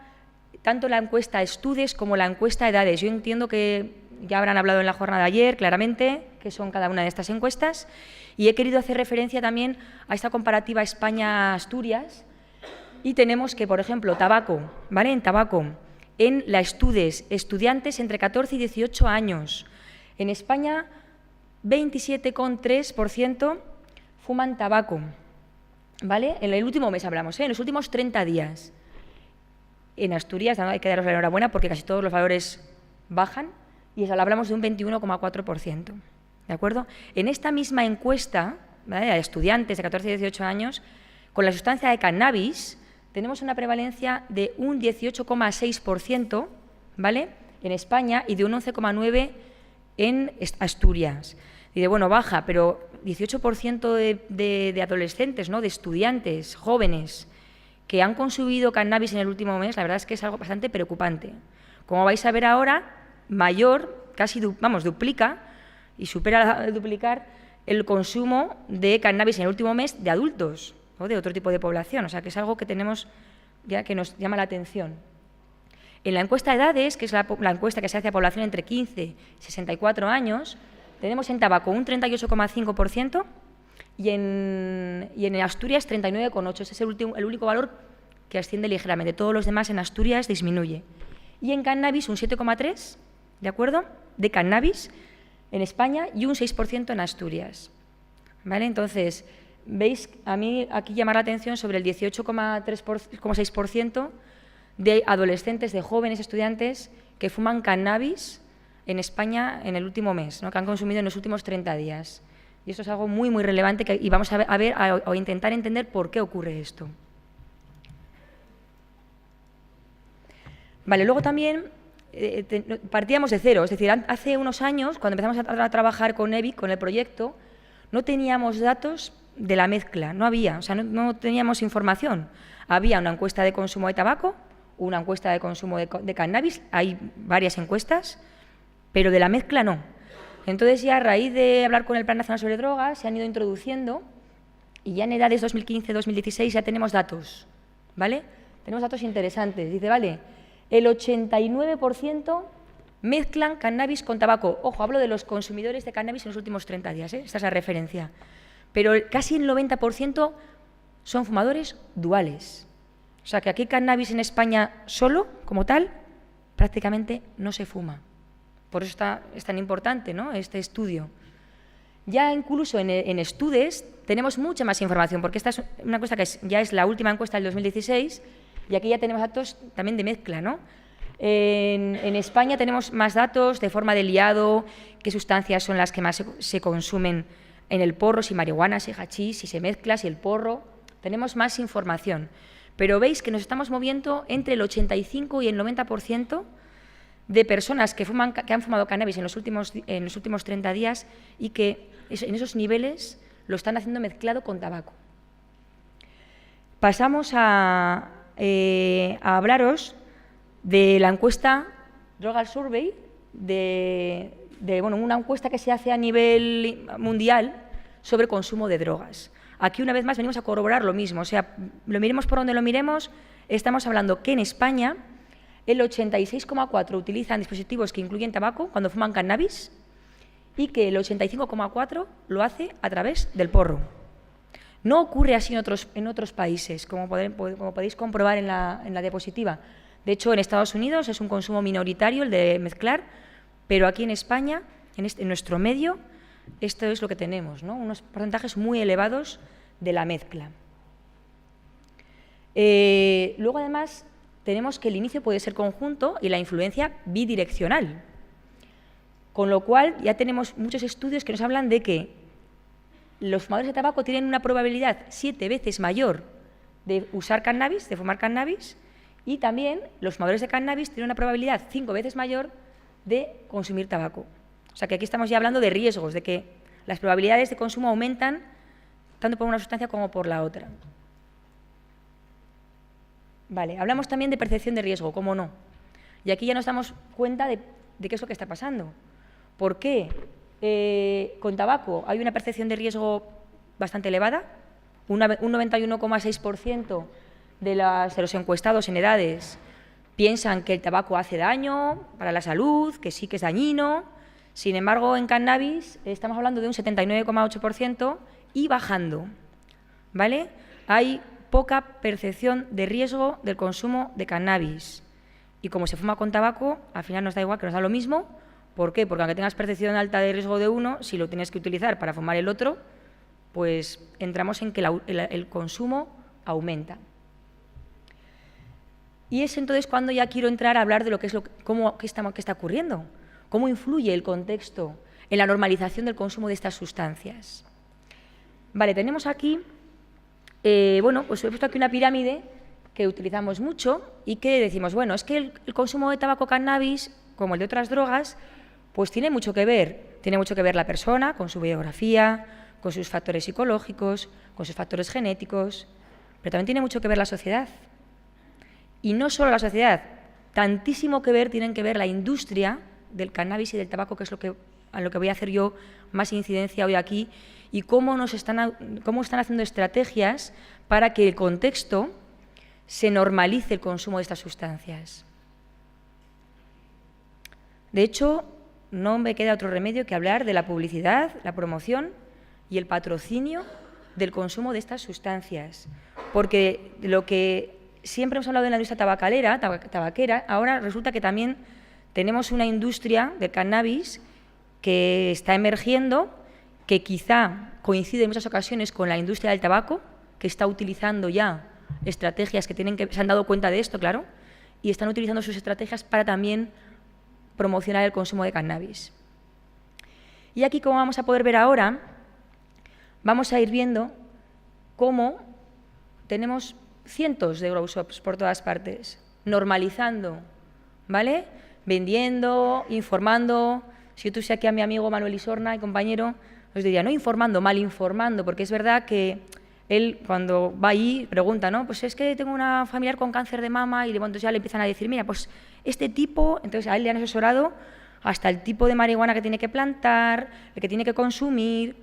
[SPEAKER 3] tanto la encuesta Estudes como la encuesta Edades. Yo entiendo que ya habrán hablado en la jornada de ayer claramente qué son cada una de estas encuestas y he querido hacer referencia también a esta comparativa España-Asturias y tenemos que, por ejemplo, tabaco, ¿vale? En tabaco, en la Estudes, estudiantes entre 14 y 18 años. En España, 27,3% fuman tabaco, ¿vale? En el último mes hablamos, en los últimos 30 días. En Asturias, hay que daros la enhorabuena porque casi todos los valores bajan y hablamos de un 21,4%. ¿De acuerdo? En esta misma encuesta, ¿vale?, a estudiantes de 14 y 18 años, con la sustancia de cannabis tenemos una prevalencia de un 18,6%, ¿vale?, en España y de un 11,9% en Asturias. Y de bueno, baja, pero 18% de adolescentes, ¿no?, de estudiantes jóvenes que han consumido cannabis en el último mes, la verdad es que es algo bastante preocupante. Como vais a ver ahora, mayor, casi duplica y supera al duplicar el consumo de cannabis en el último mes de adultos o de otro tipo de población. O sea, que es algo que tenemos ya que nos llama la atención. En la encuesta de edades, que es la encuesta que se hace a población entre 15 y 64 años, tenemos en tabaco un 38,5% y en Asturias 39,8%. Ese es el único valor que asciende ligeramente. Todos los demás en Asturias disminuye. Y en cannabis un 7,3%, ¿de acuerdo?, de cannabis en España y un 6% en Asturias. ¿Vale? Entonces, veis, a mí aquí llama la atención sobre el 18,6% de adolescentes, de jóvenes estudiantes que fuman cannabis en España en el último mes, ¿no?, que han consumido en los últimos 30 días. Y esto es algo muy, muy relevante y vamos a intentar entender por qué ocurre esto. Vale, luego también partíamos de cero, es decir, hace unos años, cuando empezamos a trabajar con EBIC, con el proyecto, no teníamos datos de la mezcla, no había, o sea, no teníamos información. Había una encuesta de consumo de tabaco, una encuesta de consumo de cannabis, hay varias encuestas, pero de la mezcla no. Entonces ya a raíz de hablar con el Plan Nacional sobre Drogas se han ido introduciendo y ya en edades 2015-2016 ya tenemos datos, ¿vale? Tenemos datos interesantes. Dice, vale, el 89% mezclan cannabis con tabaco. Ojo, hablo de los consumidores de cannabis en los últimos 30 días, ¿eh? Esta es la referencia. Pero casi el 90% son fumadores duales. O sea, que aquí cannabis en España solo, como tal, prácticamente no se fuma. Por eso es tan importante, ¿no?, este estudio. Ya incluso en estudios tenemos mucha más información, porque esta es una encuesta que ya es la última encuesta del 2016 y aquí ya tenemos datos también de mezcla, ¿no? En España tenemos más datos de forma de liado, qué sustancias son las que más se consumen en el porro, si marihuana, si hachís, si se mezcla, si el porro. Tenemos más información. Pero veis que nos estamos moviendo entre el 85 y el 90% de personas que han fumado cannabis en los últimos 30 días y que en esos niveles lo están haciendo mezclado con tabaco. Pasamos a hablaros de la encuesta Drogal Survey, una encuesta que se hace a nivel mundial sobre consumo de drogas. Aquí, una vez más, venimos a corroborar lo mismo. O sea, lo miremos por donde lo miremos, estamos hablando que en España el 86,4% utilizan dispositivos que incluyen tabaco cuando fuman cannabis y que el 85,4% lo hace a través del porro. No ocurre así en otros países, como podéis comprobar en la diapositiva. De hecho, en Estados Unidos es un consumo minoritario el de mezclar, pero aquí en España, en nuestro medio, esto es lo que tenemos, ¿no?, unos porcentajes muy elevados de la mezcla. Luego, además, tenemos que el inicio puede ser conjunto y la influencia bidireccional, con lo cual ya tenemos muchos estudios que nos hablan de que los fumadores de tabaco tienen una probabilidad 7 veces mayor de usar cannabis, de fumar cannabis, y también los fumadores de cannabis tienen una probabilidad 5 veces mayor de consumir tabaco. O sea que aquí estamos ya hablando de riesgos, de que las probabilidades de consumo aumentan tanto por una sustancia como por la otra. Vale, hablamos también de percepción de riesgo, ¿cómo no? Y aquí ya nos damos cuenta de qué es lo que está pasando. ¿Por qué con tabaco hay una percepción de riesgo bastante elevada? Un 91,6% de los encuestados en edades piensan que el tabaco hace daño para la salud, que sí que es dañino. Sin embargo, en cannabis estamos hablando de un 79,8% y bajando, ¿vale? Hay poca percepción de riesgo del consumo de cannabis. Y como se fuma con tabaco, al final nos da igual, que nos da lo mismo. ¿Por qué? Porque aunque tengas percepción alta de riesgo de uno, si lo tienes que utilizar para fumar el otro, pues entramos en que el consumo aumenta. Y es entonces cuando ya quiero entrar a hablar de lo que es qué está ocurriendo. ¿Cómo influye el contexto en la normalización del consumo de estas sustancias? Vale, tenemos aquí, bueno, pues he puesto aquí una pirámide que utilizamos mucho y que decimos, bueno, es que el consumo de tabaco cannabis, como el de otras drogas, pues tiene mucho que ver. Tiene mucho que ver la persona con su biografía, con sus factores psicológicos, con sus factores genéticos, pero también tiene mucho que ver la sociedad. Y no solo la sociedad, tantísimo que ver tienen que ver la industria del cannabis y del tabaco, que es a lo que voy a hacer yo más incidencia hoy aquí, y cómo están haciendo estrategias para que el contexto se normalice el consumo de estas sustancias. De hecho, no me queda otro remedio que hablar de la publicidad, la promoción y el patrocinio del consumo de estas sustancias, porque lo que siempre hemos hablado de la industria tabaquera, ahora resulta que también tenemos una industria del cannabis que está emergiendo, que quizá coincide en muchas ocasiones con la industria del tabaco, que está utilizando ya estrategias se han dado cuenta de esto, claro, y están utilizando sus estrategias para también promocionar el consumo de cannabis. Y aquí, como vamos a poder ver ahora, vamos a ir viendo cómo tenemos cientos de grow shops por todas partes, normalizando, ¿vale? Vendiendo, informando. Si yo tuviese aquí a mi amigo Manuel Isorna y compañero, os diría, no informando, mal informando, porque es verdad que él, cuando va ahí, pregunta, ¿no? Pues es que tengo una familiar con cáncer de mama y entonces ya le empiezan a decir, mira, pues este tipo, entonces a él le han asesorado hasta el tipo de marihuana que tiene que plantar, el que tiene que consumir,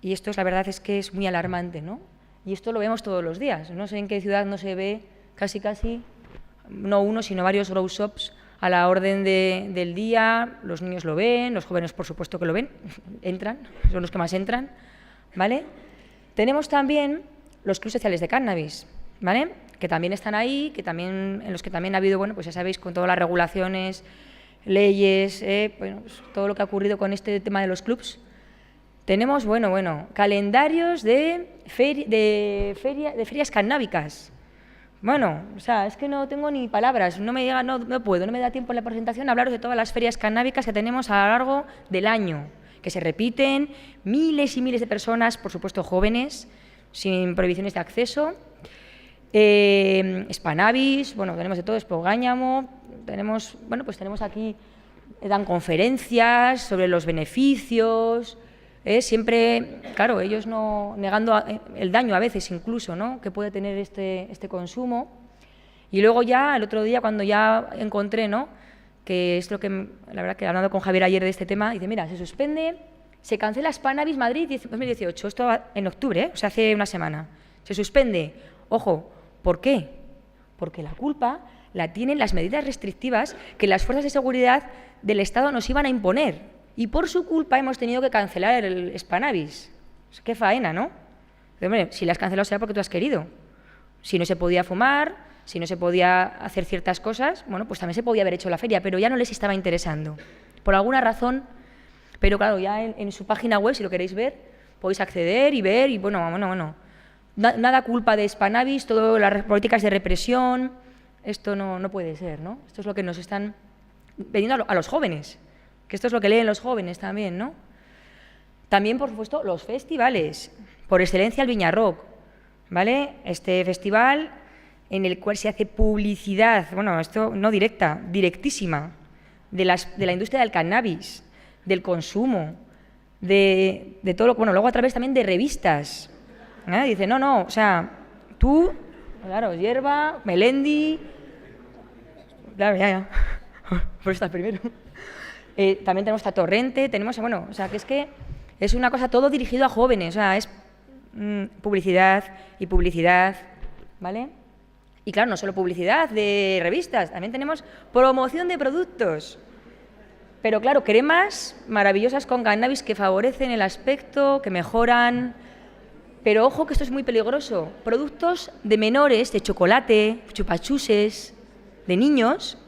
[SPEAKER 3] y esto la verdad es que es muy alarmante, ¿no? Y esto lo vemos todos los días. No sé en qué ciudad no se ve casi, no uno, sino varios grow shops a la orden del día. Los niños lo ven, los jóvenes por supuesto que lo ven, entran, son los que más entran, ¿vale? Tenemos también los clubs sociales de cannabis, ¿vale? Que también están ahí, en los que también ha habido, bueno, pues ya sabéis, con todas las regulaciones, leyes, bueno, pues todo lo que ha ocurrido con este tema de los clubs. Tenemos, bueno, calendarios de ferias cannábicas. Bueno, o sea, es que no tengo ni palabras, no me da tiempo en la presentación a hablaros de todas las ferias cannábicas que tenemos a lo largo del año, que se repiten, miles y miles de personas, por supuesto jóvenes, sin prohibiciones de acceso. Spannabis, bueno, tenemos de todo, Spogáñamo, tenemos aquí, dan conferencias sobre los beneficios, siempre, claro, ellos no negando el daño a veces incluso, ¿no?, que puede tener este consumo. Y luego ya, el otro día, cuando ya encontré, ¿no?, que es lo que, la verdad que hablando con Javier ayer de este tema, dice, mira, se cancela Spannabis Madrid 2018, esto en octubre, o sea, hace una semana, se suspende. Ojo, ¿por qué? Porque la culpa la tienen las medidas restrictivas que las fuerzas de seguridad del Estado nos iban a imponer. Y por su culpa hemos tenido que cancelar el Spannabis. Qué faena, ¿no? Pero, hombre, si la has cancelado será porque tú has querido. Si no se podía fumar, si no se podía hacer ciertas cosas, bueno, pues también se podía haber hecho la feria, pero ya no les estaba interesando. Por alguna razón, pero claro, ya en su página web, si lo queréis ver, podéis acceder y ver, y bueno. Nada culpa de Spannabis, todas las políticas de represión, esto no puede ser, ¿no? Esto es lo que nos están vendiendo a los jóvenes, que esto es lo que leen los jóvenes también, ¿no? También, por supuesto, los festivales, por excelencia el Viña Rock, ¿vale? Este festival en el cual se hace publicidad, bueno, esto no directa, directísima, de la industria del cannabis, del consumo, de todo lo que, bueno, luego a través también de revistas. Dice, no, o sea, tú, claro, hierba, Melendi, claro, ya, por estar primero. También tenemos a Torrente, bueno, o sea, que es una cosa todo dirigido a jóvenes, o sea, es publicidad, ¿vale? Y claro, no solo publicidad de revistas, también tenemos promoción de productos. Pero claro, cremas maravillosas con cannabis que favorecen el aspecto, que mejoran. Pero ojo que esto es muy peligroso. Productos de menores, de chocolate, chupachuses, de niños.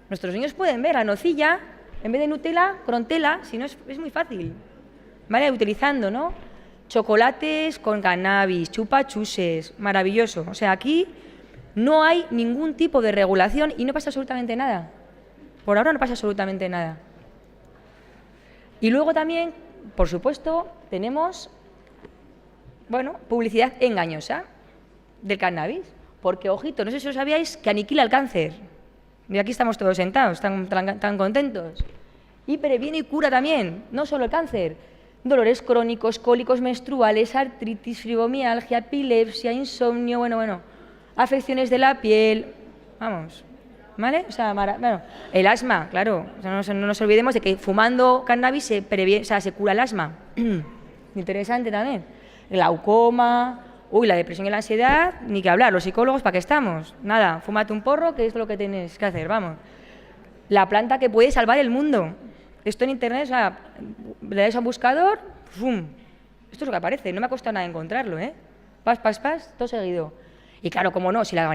[SPEAKER 3] Nuestros niños pueden ver la nocilla, en vez de Nutella, Crontela, si no es muy fácil. ¿Vale? Utilizando, ¿no?, chocolates con cannabis, chupachuses, maravilloso. O sea, aquí no hay ningún tipo de regulación y no pasa absolutamente nada. Por ahora no pasa absolutamente nada. Y luego también, por supuesto, tenemos, bueno, publicidad engañosa del cannabis. Porque, ojito, no sé si os sabíais que aniquila el cáncer. Y aquí estamos todos sentados, tan contentos. Y previene y cura también, no solo el cáncer, dolores crónicos, cólicos menstruales, artritis, fibromialgia, epilepsia, insomnio, bueno, afecciones de la piel, vamos, ¿vale? O sea, bueno, el asma, claro, o sea, no nos olvidemos de que fumando cannabis se previene, o sea, se cura el asma. Interesante también. Glaucoma, la depresión y la ansiedad, ni que hablar, los psicólogos, ¿para qué estamos? Nada, fúmate un porro, que es lo que tienes que hacer, vamos. La planta que puede salvar el mundo. Esto en internet, o sea, le das a un buscador, ¡fum! Esto es lo que aparece, no me ha costado nada encontrarlo, ¿eh? Pas, todo seguido. Y claro, cómo no, si la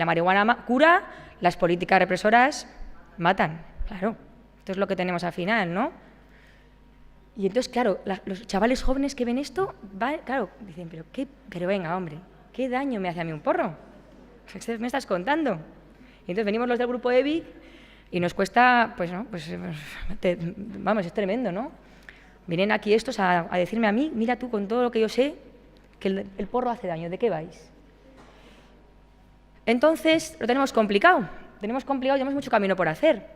[SPEAKER 3] marihuana cura, las políticas represoras matan, claro. Esto es lo que tenemos al final, ¿no? Y entonces, claro, los chavales jóvenes que ven esto, claro, dicen, pero venga, hombre, ¿qué daño me hace a mí un porro? ¿Qué me estás contando? Y entonces venimos los del grupo EBIC y nos cuesta, vamos, es tremendo, ¿no? Vienen aquí estos a decirme a mí, mira tú, con todo lo que yo sé, que el porro hace daño, ¿de qué vais? Entonces, lo tenemos complicado y tenemos mucho camino por hacer.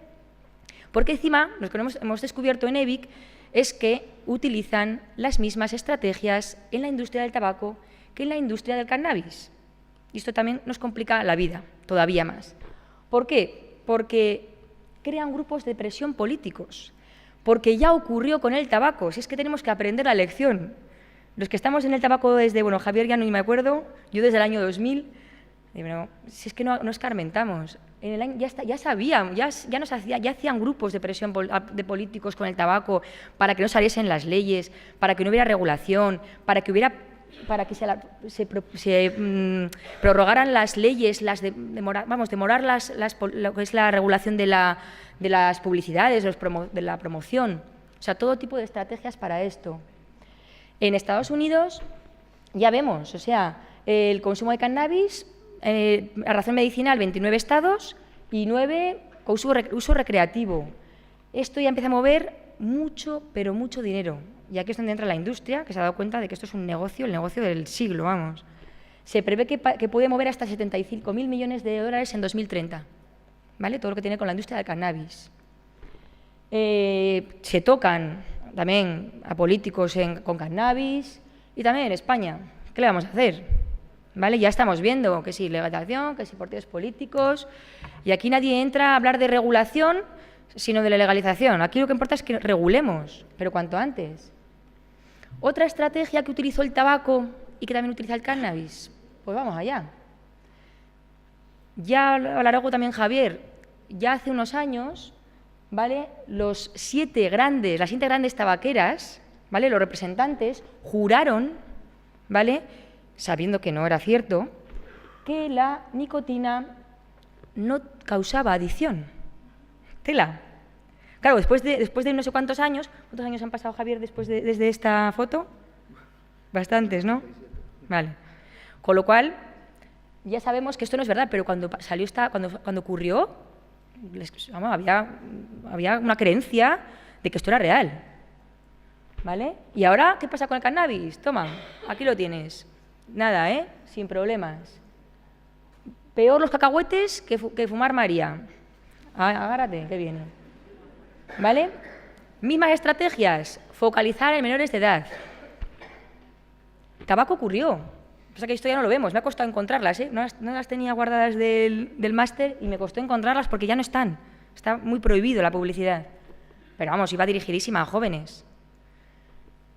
[SPEAKER 3] Porque encima, lo que hemos descubierto en EBIC es que utilizan las mismas estrategias en la industria del tabaco que en la industria del cannabis. Y esto también nos complica la vida, todavía más. ¿Por qué? Porque crean grupos de presión políticos, porque ya ocurrió con el tabaco, si es que tenemos que aprender la lección. Los que estamos en el tabaco desde, Javier ya no me acuerdo, yo desde el año 2000, si es que no escarmentamos. En el año, ya sabían, ya hacían grupos de presión de políticos con el tabaco para que no saliesen las leyes, para que no hubiera regulación, para que se prorrogaran las leyes, demorar lo que es la regulación de las publicidades, de la promoción. O sea, todo tipo de estrategias para esto. En Estados Unidos ya vemos, o sea, el consumo de cannabis, a razón medicinal, 29 estados y 9 con uso recreativo. Esto ya empieza a mover mucho, pero mucho dinero. Y aquí es donde entra la industria, que se ha dado cuenta de que esto es un negocio, el negocio del siglo, vamos. Se prevé que puede mover hasta 75.000 millones de dólares en 2030, ¿vale? Todo lo que tiene con la industria del cannabis. Se tocan también a políticos con cannabis y también en España. ¿Qué le vamos a hacer? ¿Vale? Ya estamos viendo que sí, legalización, que sí, partidos políticos, y aquí nadie entra a hablar de regulación, sino de la legalización. Aquí lo que importa es que regulemos, pero cuanto antes. Otra estrategia que utilizó el tabaco y que también utiliza el cannabis, pues vamos allá. Ya hablará también Javier, ya hace unos años, ¿vale? Las 7 grandes tabaqueras, ¿vale? Los representantes juraron, ¿vale?, sabiendo que no era cierto, que la nicotina no causaba adicción. Tela. Claro, después de no sé cuántos años han pasado, Javier, desde esta foto? Bastantes, ¿no? Vale. Con lo cual, ya sabemos que esto no es verdad, pero cuando ocurrió, había una creencia de que esto era real. ¿Vale? ¿Y ahora qué pasa con el cannabis? Toma, aquí lo tienes. Nada, sin problemas. Peor los cacahuetes que fumar María. Agárrate, que viene. ¿Vale? Mismas estrategias, focalizar en menores de edad. Tabaco ocurrió. Pasa que esto ya no lo vemos, me ha costado encontrarlas, no las tenía guardadas del máster y me costó encontrarlas porque ya no están. Está muy prohibido la publicidad. Pero vamos, iba dirigidísima a jóvenes.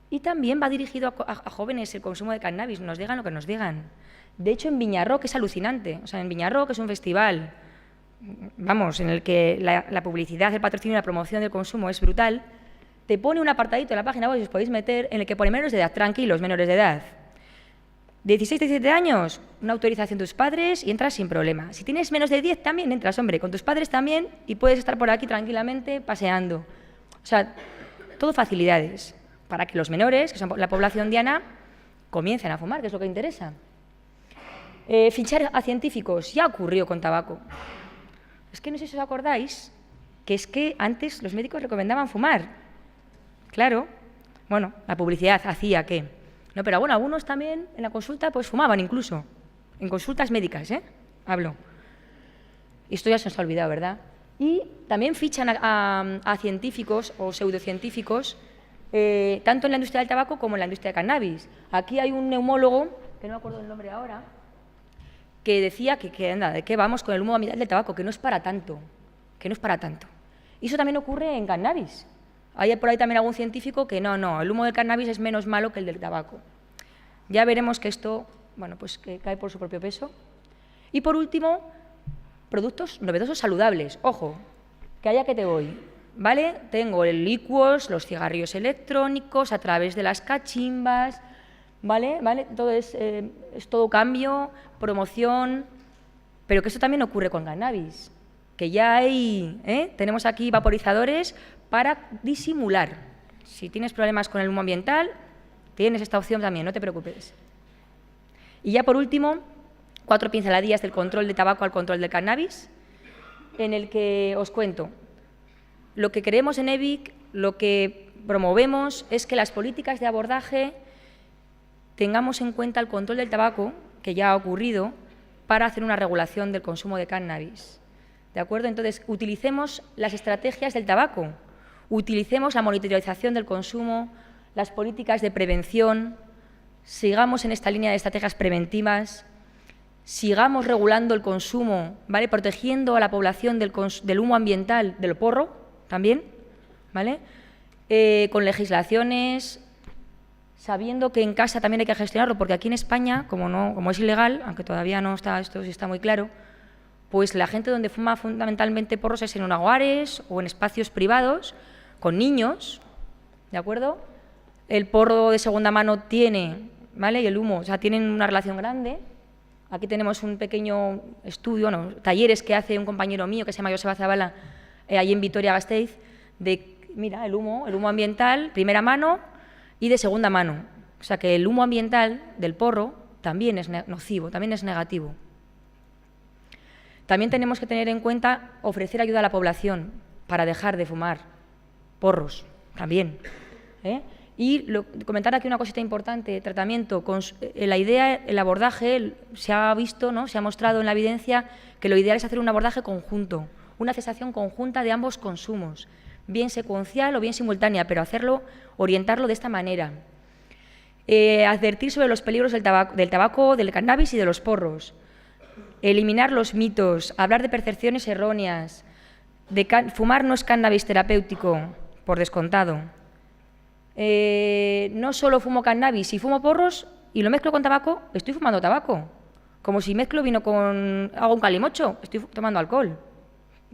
[SPEAKER 3] Y también va dirigido a jóvenes el consumo de cannabis, nos digan lo que nos digan. De hecho, en Viñarroc es alucinante. O sea, en Viñarroc es un festival, vamos, en el que la publicidad, el patrocinio y la promoción del consumo es brutal. Te pone un apartadito en la página web, si os podéis meter, en el que pone menores de edad, tranquilos, menores de edad. 16, 17 años, una autorización de tus padres y entras sin problema. Si tienes menos de 10, también entras, hombre, con tus padres también y puedes estar por aquí tranquilamente paseando. O sea, todo facilidades para que los menores, que son la población diana, comiencen a fumar, que es lo que interesa. Fichar a científicos, ya ocurrió con tabaco. Es que no sé si os acordáis que es que antes los médicos recomendaban fumar. Claro. Bueno, la publicidad hacía que... No, pero bueno, algunos también en la consulta pues fumaban incluso. En consultas médicas, hablo. Esto ya se nos ha olvidado, ¿verdad? Y también fichan a científicos o pseudocientíficos, tanto en la industria del tabaco como en la industria del cannabis. Aquí hay un neumólogo, que no me acuerdo del nombre ahora, que decía que anda, de qué vamos con el humo ambiental del tabaco, que no es para tanto, que no es para tanto. Y eso también ocurre en cannabis. Hay por ahí también algún científico que no, el humo del cannabis es menos malo que el del tabaco. Ya veremos que esto, bueno, pues que cae por su propio peso. Y por último, productos novedosos saludables. Ojo, que allá que te voy, ¿vale? Tengo el licuos, los cigarrillos electrónicos, a través de las cachimbas, ¿vale? Todo es todo cambio, promoción, pero que eso también ocurre con cannabis, que ya hay, tenemos aquí vaporizadores para disimular. Si tienes problemas con el humo ambiental, tienes esta opción también, no te preocupes. Y ya por último, 4 pinceladillas del control de tabaco al control del cannabis, en el que os cuento. Lo que queremos en EBIC, lo que promovemos es que las políticas de abordaje tengamos en cuenta el control del tabaco, que ya ha ocurrido, para hacer una regulación del consumo de cannabis. ¿De acuerdo? Entonces, utilicemos las estrategias del tabaco, utilicemos la monitorización del consumo, las políticas de prevención, sigamos en esta línea de estrategias preventivas, sigamos regulando el consumo, ¿vale? Protegiendo a la población del humo ambiental, del porro también, ¿vale? Con legislaciones, sabiendo que en casa también hay que gestionarlo, porque aquí en España, como es ilegal, aunque todavía no está, esto sí está muy claro, pues la gente donde fuma fundamentalmente porros es en hogares o en espacios privados, con niños, ¿de acuerdo? El porro de segunda mano tiene, ¿vale? Y el humo, o sea, tienen una relación grande. Aquí tenemos un pequeño estudio, talleres que hace un compañero mío que se llama Joseba Zabala, allí en Vitoria-Gasteiz, de, mira, el humo ambiental, primera mano y de segunda mano. O sea, que el humo ambiental del porro también es nocivo, también es negativo. También tenemos que tener en cuenta ofrecer ayuda a la población para dejar de fumar porros, también. Y comentar aquí una cosita importante, tratamiento, la idea, el abordaje, se ha visto, ¿no? Se ha mostrado en la evidencia que lo ideal es hacer un abordaje conjunto, una cesación conjunta de ambos consumos, bien secuencial o bien simultánea, pero orientarlo de esta manera. Advertir sobre los peligros del tabaco, del cannabis y de los porros. Eliminar los mitos, hablar de percepciones erróneas, fumar no es cannabis terapéutico, por descontado. No solo fumo cannabis, si fumo porros y lo mezclo con tabaco, estoy fumando tabaco. Como si mezclo vino hago un calimocho, estoy tomando alcohol.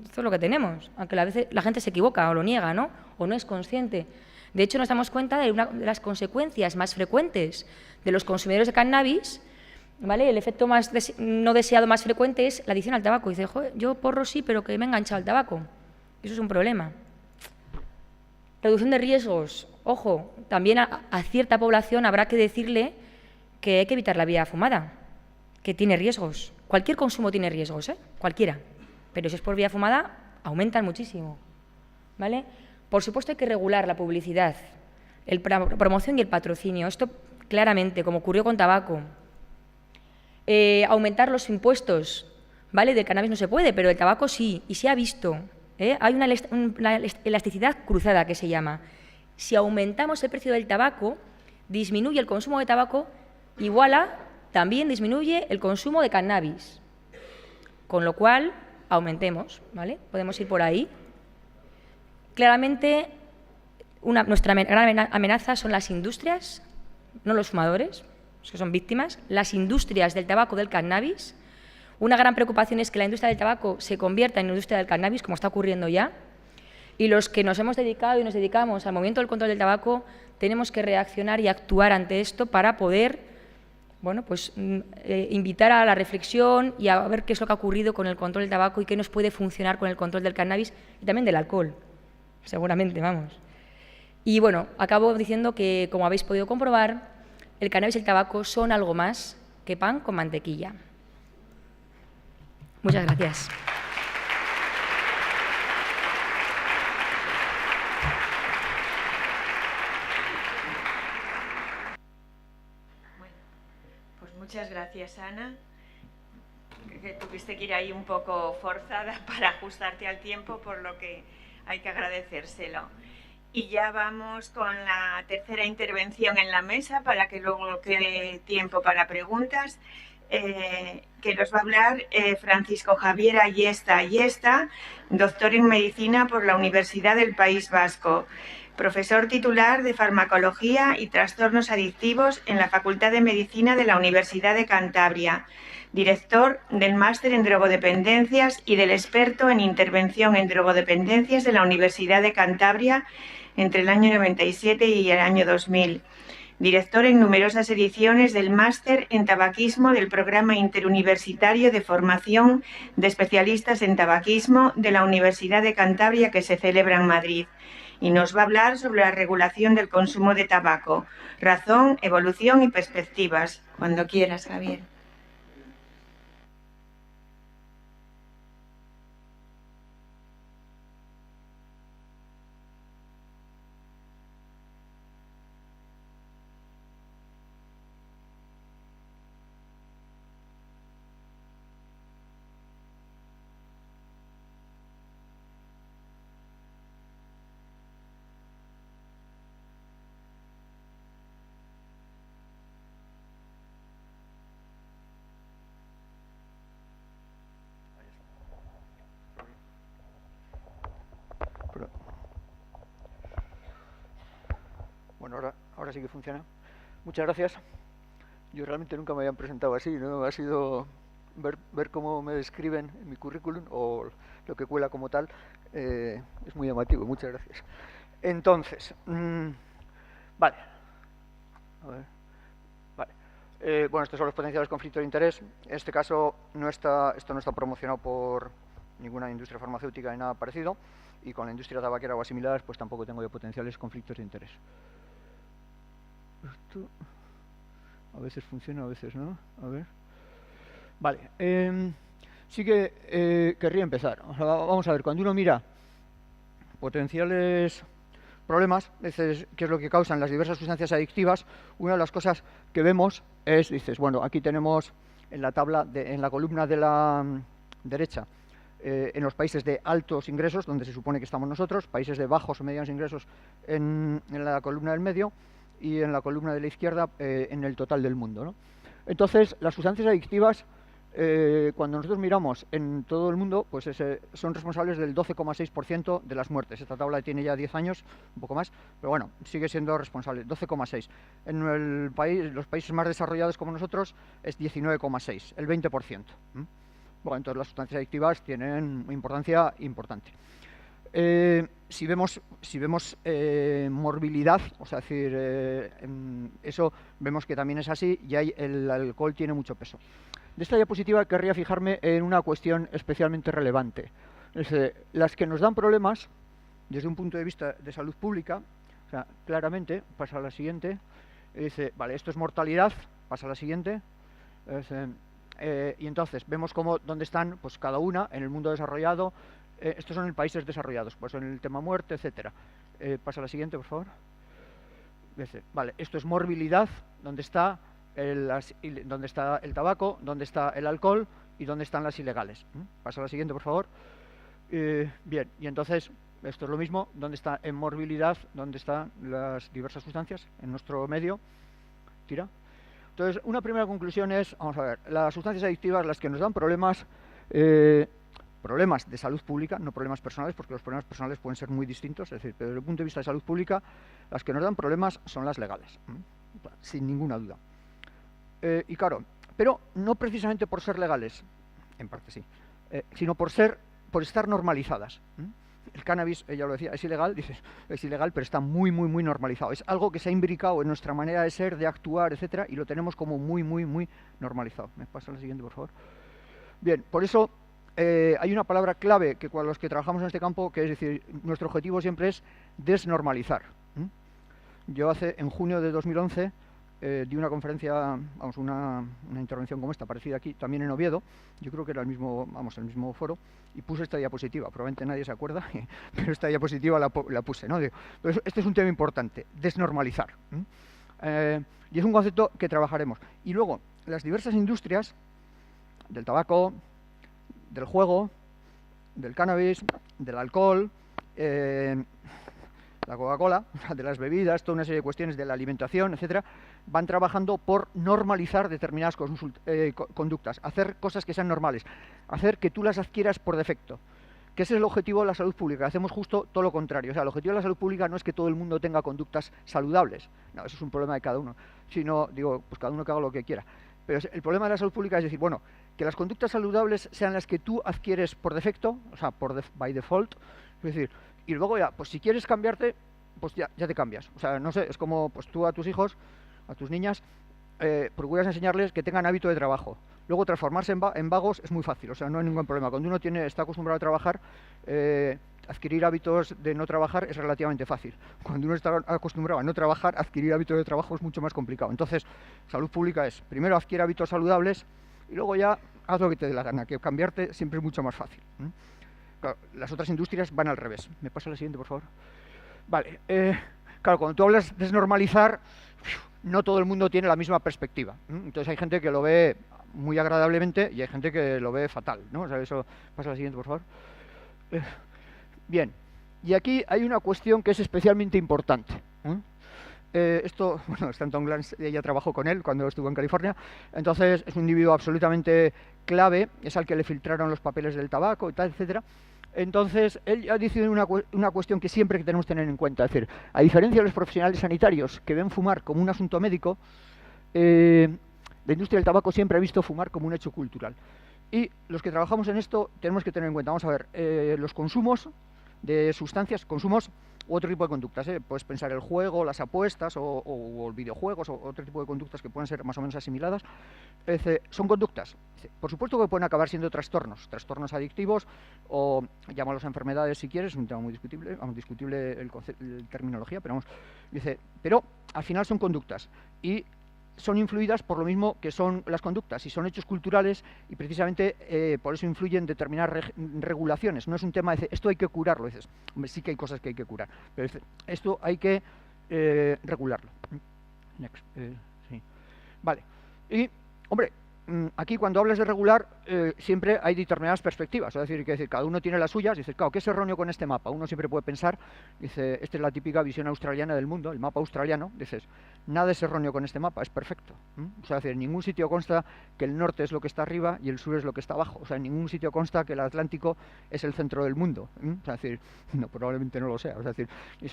[SPEAKER 3] Esto es lo que tenemos, aunque a veces la gente se equivoca o lo niega, ¿no? O no es consciente. De hecho, nos damos cuenta de una de las consecuencias más frecuentes de los consumidores de cannabis, ¿vale? El efecto no deseado más frecuente es la adicción al tabaco. Dice, joder, yo porro sí, pero que me he enganchado al tabaco. Eso es un problema. Reducción de riesgos. Ojo, también a cierta población habrá que decirle que hay que evitar la vía fumada, que tiene riesgos. Cualquier consumo tiene riesgos, cualquiera. Pero si es por vía fumada, aumentan muchísimo, ¿vale? Por supuesto hay que regular la publicidad, la promoción y el patrocinio. Esto claramente, como ocurrió con tabaco. Aumentar los impuestos, ¿vale? Del cannabis no se puede, pero del tabaco sí, y se ha visto. Hay una elasticidad cruzada que se llama. Si aumentamos el precio del tabaco, disminuye el consumo de tabaco, también disminuye el consumo de cannabis. Con lo cual, aumentemos, ¿vale? Podemos ir por ahí. Claramente, nuestra gran amenaza son las industrias, no los fumadores, que son víctimas, las industrias del tabaco, del cannabis. Una gran preocupación es que la industria del tabaco se convierta en industria del cannabis, como está ocurriendo ya. Y los que nos hemos dedicado y nos dedicamos al movimiento del control del tabaco, tenemos que reaccionar y actuar ante esto para poder, bueno, pues, invitar a la reflexión y a ver qué es lo que ha ocurrido con el control del tabaco y qué nos puede funcionar con el control del cannabis y también del alcohol, seguramente, vamos. Y bueno, acabo diciendo que, como habéis podido comprobar, el cannabis y el tabaco son algo más que pan con mantequilla. Muchas gracias.
[SPEAKER 1] Muchas gracias, Ana. Que tuviste que ir ahí un poco forzada para ajustarte al tiempo, por lo que hay que agradecérselo. Y ya vamos con la tercera intervención en la mesa para que luego quede tiempo para preguntas, que nos va a hablar Francisco Javier Ayesta, doctor en Medicina por la Universidad del País Vasco, profesor titular de Farmacología y Trastornos Adictivos en la Facultad de Medicina de la Universidad de Cantabria, director del Máster en Drogodependencias y del experto en Intervención en Drogodependencias de la Universidad de Cantabria entre el año 97 y el año 2000. Director en numerosas ediciones del Máster en Tabaquismo del Programa Interuniversitario de Formación de Especialistas en Tabaquismo de la Universidad de Cantabria, que se celebra en Madrid. Y nos va a hablar sobre la regulación del consumo de tabaco, razón, evolución y perspectivas. Cuando quieras, Javier.
[SPEAKER 4] Bueno, ahora sí que funciona. Muchas gracias. Yo realmente nunca me habían presentado así, ¿no? Ha sido ver cómo me describen en mi currículum o lo que cuela como tal, es muy llamativo. Muchas gracias. Entonces, vale. A ver. Vale. Bueno, estos son los potenciales conflictos de interés. En este caso, esto no está promocionado por ninguna industria farmacéutica ni nada parecido, y con la industria tabaquera o similares, pues tampoco tengo yo potenciales conflictos de interés. Esto a veces funciona, a veces no. A ver. Vale. Sí que querría empezar. O sea, vamos a ver, cuando uno mira potenciales problemas, veces, qué es lo que causan las diversas sustancias adictivas, una de las cosas que vemos es, dices, bueno, aquí tenemos en la tabla, en la columna de la derecha, en los países de altos ingresos, donde se supone que estamos nosotros, países de bajos o medianos ingresos en la columna del medio, y en la columna de la izquierda en el total del mundo, ¿no? Entonces, las sustancias adictivas, cuando nosotros miramos en todo el mundo, pues son responsables del 12,6% de las muertes. Esta tabla tiene ya 10 años, un poco más, pero bueno, sigue siendo responsable, 12,6%. En los países más desarrollados como nosotros es 19,6%, el 20%. Bueno, entonces las sustancias adictivas tienen una importancia importante. Si vemos morbilidad, o sea, decir, eso vemos que también es así, y el alcohol tiene mucho peso. De esta diapositiva querría fijarme en una cuestión especialmente relevante. Las que nos dan problemas desde un punto de vista de salud pública, o sea, claramente, pasa a la siguiente, dice, vale, esto es mortalidad, pasa a la siguiente, y entonces vemos dónde están pues cada una en el mundo desarrollado. Estos son en países desarrollados, pues en el tema muerte, etcétera. Pasa a la siguiente, por favor. Vale, esto es morbilidad, donde está el tabaco, donde está el alcohol y donde están las ilegales. Pasa a la siguiente, por favor. Bien, y entonces esto es lo mismo, donde está en morbilidad, donde están las diversas sustancias en nuestro medio. Tira. Entonces, una primera conclusión es, vamos a ver, las sustancias adictivas, las que nos dan problemas de salud pública, no problemas personales, porque los problemas personales pueden ser muy distintos, es decir, pero desde el punto de vista de salud pública, las que nos dan problemas son las legales, sin ninguna duda. Y claro, pero no precisamente por ser legales, en parte sí, sino por estar normalizadas. El cannabis, ella lo decía, es ilegal, dices, es ilegal, pero está muy, muy, muy normalizado. Es algo que se ha imbricado en nuestra manera de ser, de actuar, etcétera, y lo tenemos como muy, muy, muy normalizado. ¿Me pasa la siguiente, por favor? Bien, por eso hay una palabra clave que con los que trabajamos en este campo, que es decir, nuestro objetivo siempre es desnormalizar. Yo en junio de 2011 di una conferencia, vamos, una intervención como esta, parecida aquí, también en Oviedo. Yo creo que era el mismo foro, y puse esta diapositiva. Probablemente nadie se acuerda, pero esta diapositiva la puse, ¿no? Entonces, este es un tema importante, desnormalizar. Y es un concepto que trabajaremos. Y luego, las diversas industrias del tabaco, del juego, del cannabis, del alcohol, la Coca-Cola, de las bebidas, toda una serie de cuestiones de la alimentación, etcétera, van trabajando por normalizar determinadas conductas, hacer cosas que sean normales, hacer que tú las adquieras por defecto. Que ese es el objetivo de la salud pública. Hacemos justo todo lo contrario. O sea, el objetivo de la salud pública no es que todo el mundo tenga conductas saludables. No, eso es un problema de cada uno. Sino, digo, pues cada uno que haga lo que quiera. Pero el problema de la salud pública es decir, bueno, que las conductas saludables sean las que tú adquieres por defecto, o sea, by default. Es decir, y luego ya, pues si quieres cambiarte, pues ya te cambias. O sea, no sé, es como pues tú a tus hijos, a tus niñas, procuras enseñarles que tengan hábito de trabajo. Luego transformarse en vagos es muy fácil, o sea, no hay ningún problema. Cuando uno está acostumbrado a trabajar, adquirir hábitos de no trabajar es relativamente fácil. Cuando uno está acostumbrado a no trabajar, adquirir hábitos de trabajo es mucho más complicado. Entonces, salud pública es, primero adquiere hábitos saludables y luego ya haz lo que te dé la gana, que cambiarte siempre es mucho más fácil. Claro, las otras industrias van al revés. ¿Me pasa la siguiente, por favor? Vale, claro, cuando tú hablas de desnormalizar, no todo el mundo tiene la misma perspectiva. Entonces hay gente que lo ve muy agradablemente y hay gente que lo ve fatal, ¿no? O sea, eso, pasa la siguiente, por favor. Bien, y aquí hay una cuestión que es especialmente importante. Esto, bueno, Stanton Glantz, ella trabajó con él cuando estuvo en California, entonces es un individuo absolutamente clave, es al que le filtraron los papeles del tabaco y tal, etcétera. Entonces, él ha decidido una cuestión que siempre que tenemos que tener en cuenta, es decir, a diferencia de los profesionales sanitarios que ven fumar como un asunto médico, la industria del tabaco siempre ha visto fumar como un hecho cultural. Y los que trabajamos en esto tenemos que tener en cuenta, vamos a ver, los consumos de sustancias, consumos u otro tipo de conductas, puedes pensar el juego, las apuestas o videojuegos o otro tipo de conductas que pueden ser más o menos asimiladas, son conductas. Por supuesto que pueden acabar siendo trastornos adictivos o llámalos enfermedades si quieres, es un tema muy discutible, discutible el terminología, pero vamos, pero al final son conductas y son influidas por lo mismo que son las conductas y son hechos culturales y precisamente por eso influyen determinadas regulaciones. No es un tema de esto hay que curarlo, dices, hombre, sí que hay cosas que hay que curar, pero esto hay que regularlo. Next, sí. Vale, y hombre, aquí cuando hablas de regular siempre hay determinadas perspectivas, es decir, cada uno tiene las suyas y dices, claro, ¿qué es erróneo con este mapa? Uno siempre puede pensar, dice, esta es la típica visión australiana del mundo, el mapa australiano, dices, nada es erróneo con este mapa, es perfecto. O sea, en ningún sitio consta que el norte es lo que está arriba y el sur es lo que está abajo, o sea, en ningún sitio consta que el Atlántico es el centro del mundo, o sea, es decir, no, probablemente no lo sea, o sea, es decir,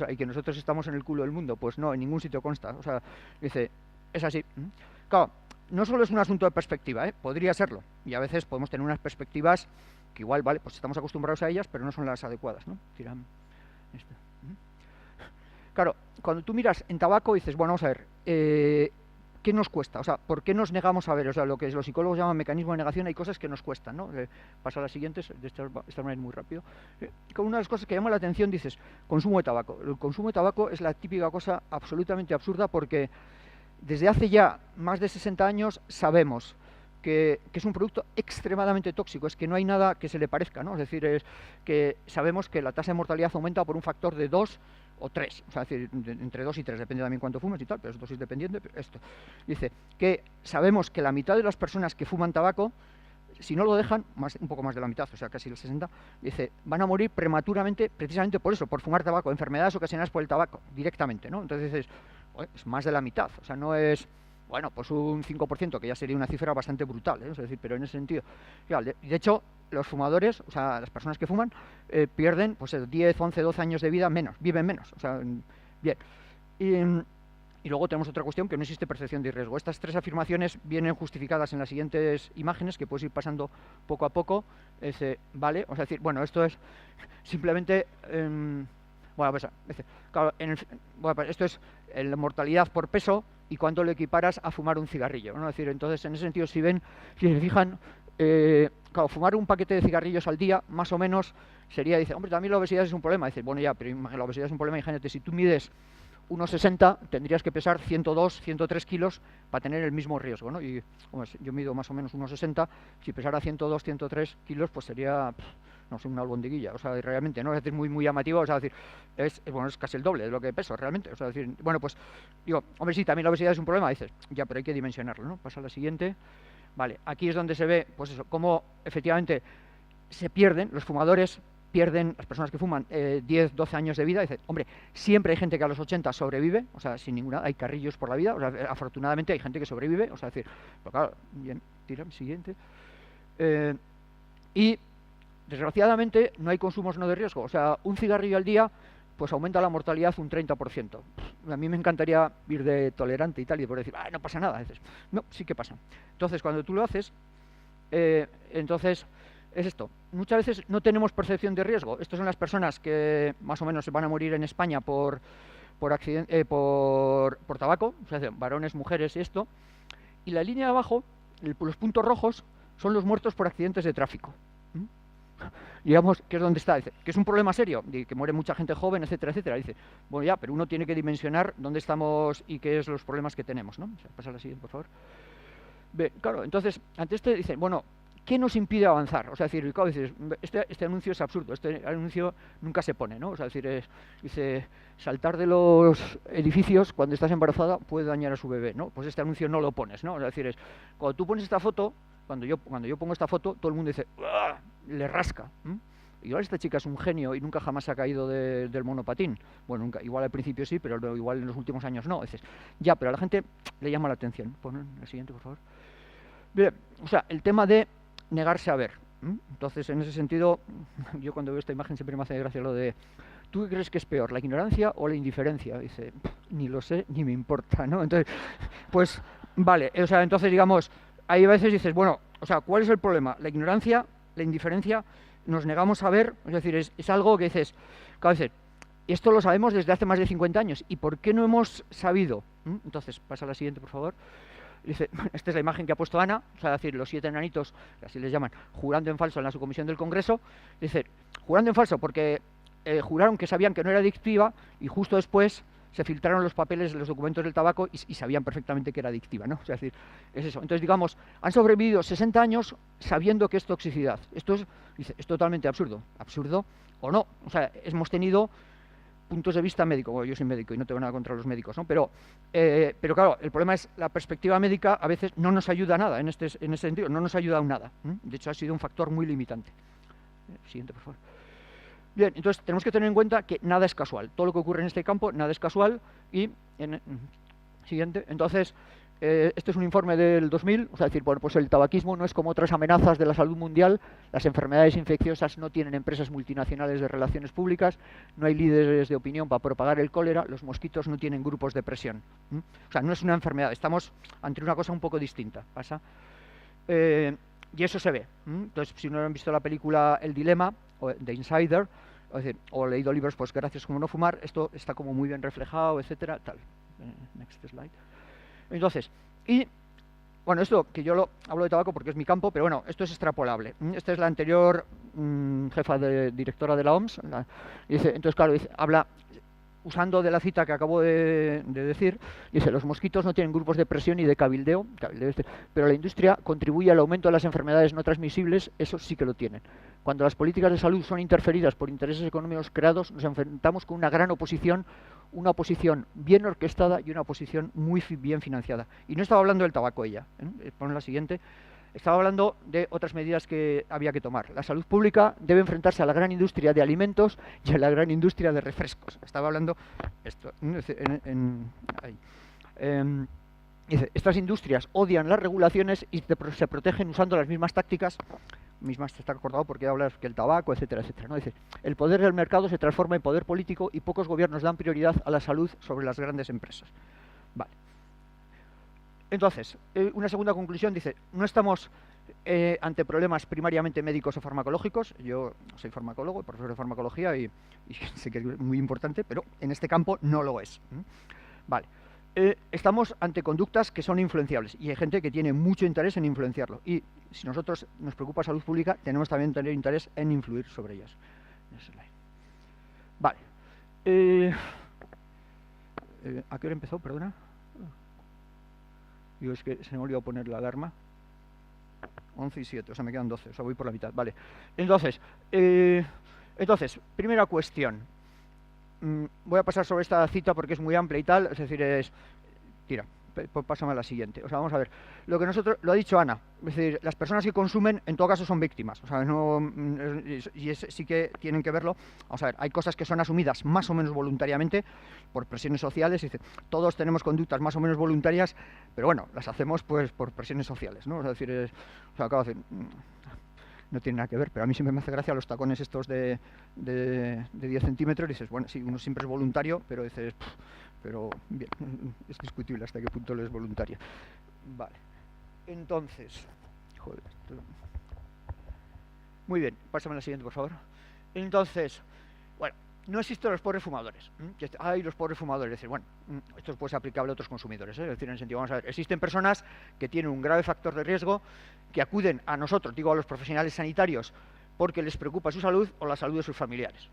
[SPEAKER 4] y que nosotros estamos en el culo del mundo, pues no, en ningún sitio consta, o sea, dice, es así. Claro, no solo es un asunto de perspectiva, podría serlo, y a veces podemos tener unas perspectivas que igual, vale, pues estamos acostumbrados a ellas, pero no son las adecuadas, ¿no? Claro, cuando tú miras en tabaco dices, bueno, vamos a ver, ¿qué nos cuesta? O sea, ¿por qué nos negamos a ver? O sea, lo que los psicólogos llaman mecanismo de negación, hay cosas que nos cuestan, ¿no? Pasa a las siguientes, de esta manera muy rápido. Con una de las cosas que llama la atención dices, consumo de tabaco. El consumo de tabaco es la típica cosa absolutamente absurda porque desde hace ya más de 60 años sabemos que es un producto extremadamente tóxico, es que no hay nada que se le parezca, ¿no? Es decir, es que sabemos que la tasa de mortalidad aumenta por un factor de 2 o 3, o sea, es decir, entre 2 y 3, depende también cuánto fumes y tal, pero es dosis dependiente. Esto dice que sabemos que la mitad de las personas que fuman tabaco, si no lo dejan, un poco más de la mitad, o sea, casi el 60, dice, van a morir prematuramente precisamente por eso, por fumar tabaco, enfermedades ocasionadas por el tabaco, directamente, ¿no? Entonces dices, es más de la mitad, o sea, no es, bueno, pues un 5%, que ya sería una cifra bastante brutal, es decir, pero en ese sentido, de hecho, los fumadores, o sea, las personas que fuman, pierden, pues 10, 11, 12 años de vida menos, viven menos, o sea, bien. Y luego tenemos otra cuestión, que no existe percepción de riesgo. Estas tres afirmaciones vienen justificadas en las siguientes imágenes, que puedes ir pasando poco a poco, ¿vale? O sea, decir, bueno, esto es simplemente... bueno, pues, claro, esto es la mortalidad por peso y cuánto lo equiparas a fumar un cigarrillo, ¿no? Es decir, entonces, en ese sentido, si se fijan, claro, fumar un paquete de cigarrillos al día, más o menos, sería, dice, hombre, también la obesidad es un problema. Dice, bueno, ya, pero la obesidad es un problema, imagínate, si tú mides 1,60 tendrías que pesar 102, 103 kilos para tener el mismo riesgo, ¿no? Y yo mido más o menos 1,60, si pesara 102, 103 kilos, pues sería, no sé, una albondiguilla, o sea, realmente, ¿no? Es decir, muy llamativo, o sea, decir, bueno, es casi el doble de lo que peso, realmente, o sea, decir, bueno, pues, digo, hombre, sí, también la obesidad es un problema, dices, ya, pero hay que dimensionarlo, ¿no? Pasa a la siguiente, vale, aquí es donde se ve, pues eso, cómo efectivamente se pierden, los fumadores pierden, las personas que fuman 10, 12 años de vida, dice, hombre, siempre hay gente que a los 80 sobrevive, o sea, sin ninguna, hay carrillos por la vida, o sea, afortunadamente hay gente que sobrevive, o sea, decir, pero claro, bien, tira, siguiente. Y desgraciadamente no hay consumos no de riesgo, o sea, un cigarrillo al día pues aumenta la mortalidad un 30%. A mí me encantaría ir de tolerante y tal, y por decir, no pasa nada, dices, no, sí que pasa. Entonces, cuando tú lo haces, entonces es esto, muchas veces no tenemos percepción de riesgo. Estas son las personas que más o menos se van a morir en España por tabaco, o sea, varones, mujeres y esto, y la línea de abajo, los puntos rojos, son los muertos por accidentes de tráfico. Digamos, que es donde está, dice, que es un problema serio, que muere mucha gente joven, etcétera, etcétera. Dice, bueno, ya, pero uno tiene que dimensionar dónde estamos y qué es los problemas que tenemos, ¿no? O sea, pasa a la siguiente, por favor. Bien, claro, entonces, ante este dicen, bueno, ¿qué nos impide avanzar? O sea, decir, claro, dices, este anuncio es absurdo, este anuncio nunca se pone, ¿no? O sea, decir, dice, saltar de los edificios cuando estás embarazada puede dañar a su bebé, ¿no? Pues este anuncio no lo pones, ¿no? O sea, decir, cuando tú pones esta foto, cuando yo pongo esta foto, todo el mundo dice, ¡ah! Le rasca. Igual esta chica es un genio y nunca jamás ha caído del monopatín. Bueno, nunca, igual al principio sí, pero igual en los últimos años no. Dices, ya, pero a la gente le llama la atención. Pon la siguiente, por favor. Bien, o sea, el tema de negarse a ver. Entonces, en ese sentido, yo cuando veo esta imagen siempre me hace gracia lo de, ¿tú qué crees que es peor, la ignorancia o la indiferencia? Dice, ni lo sé, ni me importa, ¿no? Entonces, pues, vale, o sea, entonces, digamos, hay veces dices, bueno, o sea, ¿cuál es el problema? La ignorancia, la indiferencia, nos negamos a ver, es decir, es algo que dices, claro, dices, esto lo sabemos desde hace más de 50 años, ¿y por qué no hemos sabido? Entonces, pasa a la siguiente, por favor. Dice, esta es la imagen que ha puesto Ana, o sea, decir, los 7 enanitos, así les llaman, jurando en falso en la subcomisión del Congreso. Dice, jurando en falso porque juraron que sabían que no era adictiva y justo después se filtraron los papeles, los documentos del tabaco y sabían perfectamente que era adictiva, ¿no? O sea, es decir, es eso. Entonces, digamos, han sobrevivido 60 años sabiendo que es toxicidad. Esto es totalmente absurdo. ¿Absurdo o no? O sea, hemos tenido puntos de vista médico. Bueno, yo soy médico y no tengo nada contra los médicos, ¿no? Pero claro, el problema es la perspectiva médica a veces no nos ayuda a nada en ese sentido, no nos ayuda a nada. De hecho, ha sido un factor muy limitante. Siguiente, por favor. Bien, entonces tenemos que tener en cuenta que nada es casual. Todo lo que ocurre en este campo, nada es casual. Y, siguiente, entonces, este es un informe del 2000, o sea, decir, bueno, pues el tabaquismo no es como otras amenazas de la salud mundial, las enfermedades infecciosas no tienen empresas multinacionales de relaciones públicas, no hay líderes de opinión para propagar el cólera, los mosquitos no tienen grupos de presión. O sea, no es una enfermedad, estamos ante una cosa un poco distinta. ¿Pasa? Y eso se ve. Entonces, si no han visto la película El Dilema, o The Insider, o leído libros, pues gracias como no fumar, esto está como muy bien reflejado, etcétera, tal. Next slide. Entonces, y bueno, esto que yo hablo de tabaco porque es mi campo, pero bueno, esto es extrapolable. Esta es la anterior jefa directora de la OMS. Dice, entonces, claro, habla, usando de la cita que acabo de decir, dice, los mosquitos no tienen grupos de presión y de cabildeo, pero la industria contribuye al aumento de las enfermedades no transmisibles, eso sí que lo tienen. Cuando las políticas de salud son interferidas por intereses económicos creados, nos enfrentamos con una gran oposición, una oposición bien orquestada y una oposición muy bien financiada. Y no estaba hablando del tabaco ella, pon la siguiente. Estaba hablando de otras medidas que había que tomar. La salud pública debe enfrentarse a la gran industria de alimentos y a la gran industria de refrescos. Estaba hablando esto. Dice, estas industrias odian las regulaciones y se protegen usando las mismas tácticas. Mismas está acordado porque hablas que el tabaco, etcétera, etcétera. ¿No? Dice, el poder del mercado se transforma en poder político y pocos gobiernos dan prioridad a la salud sobre las grandes empresas. Vale. Entonces, una segunda conclusión dice, no estamos ante problemas primariamente médicos o farmacológicos. Yo soy farmacólogo, profesor de farmacología y sé que es muy importante, pero en este campo no lo es. Vale. Estamos ante conductas que son influenciables y hay gente que tiene mucho interés en influenciarlo. Y si nosotros nos preocupa salud pública, tenemos también tener interés en influir sobre ellas. Vale. ¿A qué hora empezó? Perdona. Digo, es que se me olvidó poner la alarma. 11 y 7, o sea, me quedan 12, o sea, voy por la mitad, vale. Entonces, primera cuestión. Voy a pasar sobre esta cita porque es muy amplia y tal, es decir, tira, pásame a la siguiente. O sea, vamos a ver, lo ha dicho Ana, es decir, las personas que consumen en todo caso son víctimas, o sea, sí que tienen que verlo. Vamos a ver, hay cosas que son asumidas más o menos voluntariamente por presiones sociales, dice, todos tenemos conductas más o menos voluntarias, pero bueno, las hacemos pues por presiones sociales, ¿no? O sea, es decir, acabo de decir, no tiene nada que ver, pero a mí siempre me hace gracia los tacones estos de 10 centímetros, y dices, bueno, sí, uno siempre es voluntario, pero dices, pero bien, es discutible hasta qué punto lo es voluntario. Vale, entonces, joder, muy bien, pásame a la siguiente, por favor. Entonces, bueno, no existen los pobres fumadores. Hay los pobres fumadores, es decir, bueno, esto puede ser aplicable a otros consumidores, es decir, en el sentido, vamos a ver, existen personas que tienen un grave factor de riesgo, que acuden a nosotros, digo a los profesionales sanitarios, porque les preocupa su salud o la salud de sus familiares.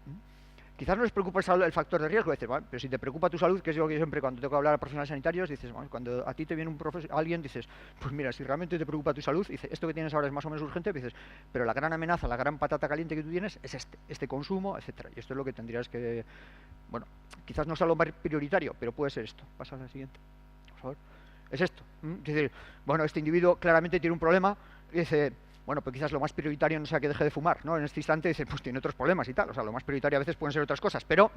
[SPEAKER 4] Quizás no les preocupa el factor de riesgo, dices, bueno, pero si te preocupa tu salud, que es lo que yo siempre cuando tengo que hablar a profesionales sanitarios, dices, bueno, cuando a ti te viene alguien, dices, pues mira, si realmente te preocupa tu salud, dice, esto que tienes ahora es más o menos urgente, dices, pero la gran amenaza, la gran patata caliente que tú tienes es este consumo, etcétera. Y esto es lo que tendrías que, bueno, quizás no sea lo más prioritario, pero puede ser esto. Pasa a la siguiente, por favor. Es esto. Es decir, bueno, este individuo claramente tiene un problema, y dice, bueno, pues quizás lo más prioritario no sea que deje de fumar, ¿no? En este instante dice, pues tiene otros problemas y tal, o sea, lo más prioritario a veces pueden ser otras cosas, pero,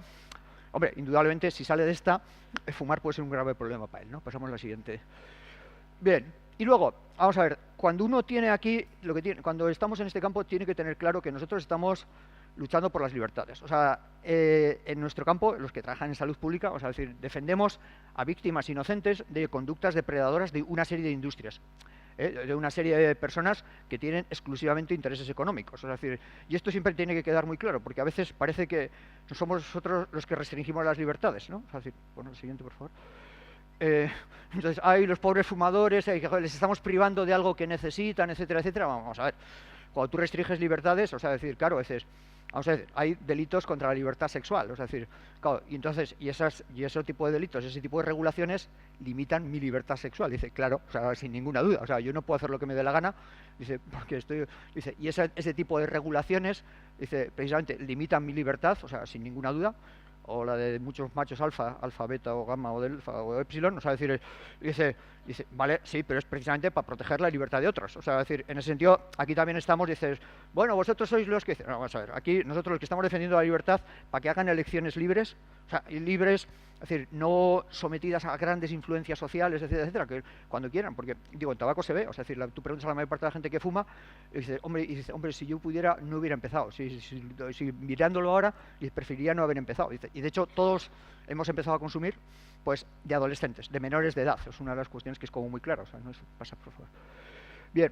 [SPEAKER 4] hombre, indudablemente si sale de esta, fumar puede ser un grave problema para él, ¿no? Pasamos a la siguiente. Bien, y luego, vamos a ver, cuando uno tiene aquí, cuando estamos en este campo, tiene que tener claro que nosotros estamos luchando por las libertades. O sea, en nuestro campo, los que trabajan en salud pública, o sea, es decir, defendemos a víctimas inocentes de conductas depredadoras de una serie de industrias. De una serie de personas que tienen exclusivamente intereses económicos. Es decir, y esto siempre tiene que quedar muy claro, porque a veces parece que no somos nosotros los que restringimos las libertades, ¿no? Es decir, bueno, el siguiente, por favor. Entonces, hay los pobres fumadores, les estamos privando de algo que necesitan, etcétera, etcétera. Vamos a ver, cuando tú restringes libertades, o sea, decir, claro, a veces, vamos a ver, hay delitos contra la libertad sexual, o sea, decir, claro, y entonces, y ese tipo de delitos, ese tipo de regulaciones limitan mi libertad sexual. Dice, claro, o sea, sin ninguna duda, o sea, yo no puedo hacer lo que me dé la gana, dice, porque dice, y ese tipo de regulaciones, dice, precisamente limitan mi libertad, o sea, sin ninguna duda, o la de muchos machos alfa, beta o gamma o delta o epsilon, o sea, decir, dice, vale, sí, pero es precisamente para proteger la libertad de otros, o sea, decir, en ese sentido, aquí también estamos, dices, bueno, vosotros sois los que, no, vamos a ver, aquí nosotros los que estamos defendiendo la libertad para que hagan elecciones libres, o sea, libres, es decir, no sometidas a grandes influencias sociales, etcétera, etcétera, que cuando quieran, porque, digo, el tabaco se ve, o sea, es decir, tú preguntas a la mayor parte de la gente que fuma, y dice, hombre, si yo pudiera, no hubiera empezado, si mirándolo ahora, preferiría no haber empezado, dice, y de hecho todos hemos empezado a consumir, pues, de adolescentes, de menores de edad, es una de las cuestiones que es como muy clara, o sea, no es, pasa, por favor. Bien,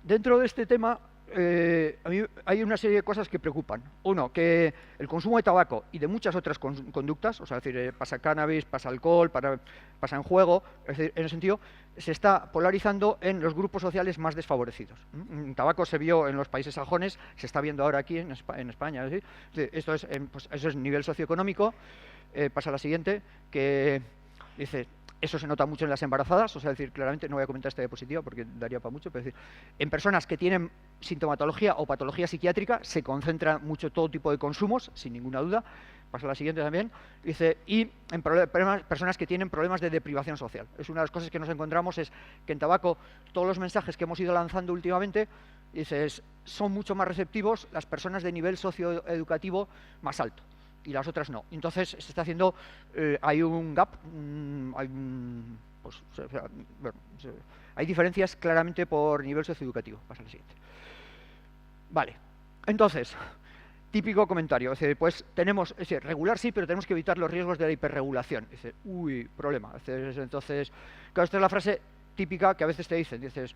[SPEAKER 4] dentro de este tema, a mí hay una serie de cosas que preocupan. Uno, que el consumo de tabaco y de muchas otras conductas, o sea, es decir, pasa cannabis, pasa alcohol, pasa en juego, es decir, en ese sentido, se está polarizando en los grupos sociales más desfavorecidos. El tabaco se vio en los países sajones, se está viendo ahora aquí en España. ¿Sí? Esto es, pues, eso es nivel socioeconómico. Pasa a la siguiente, que dice... Eso se nota mucho en las embarazadas, o sea, decir, claramente, no voy a comentar esta diapositiva porque daría para mucho, pero decir, en personas que tienen sintomatología o patología psiquiátrica se concentra mucho todo tipo de consumos, sin ninguna duda. Pasa a la siguiente también. Dice, y en personas que tienen problemas de deprivación social. Es una de las cosas que nos encontramos, es que en tabaco todos los mensajes que hemos ido lanzando últimamente, dices, son mucho más receptivos las personas de nivel socioeducativo más alto. Y las otras no. Entonces se está haciendo, hay un gap, hay diferencias claramente por nivel socioeducativo. Pasa al siguiente. Vale, entonces, típico comentario, pues tenemos, regular sí, pero tenemos que evitar los riesgos de la hiperregulación. Dice, uy, problema. Entonces, claro, esta es la frase típica que a veces te dicen, dices,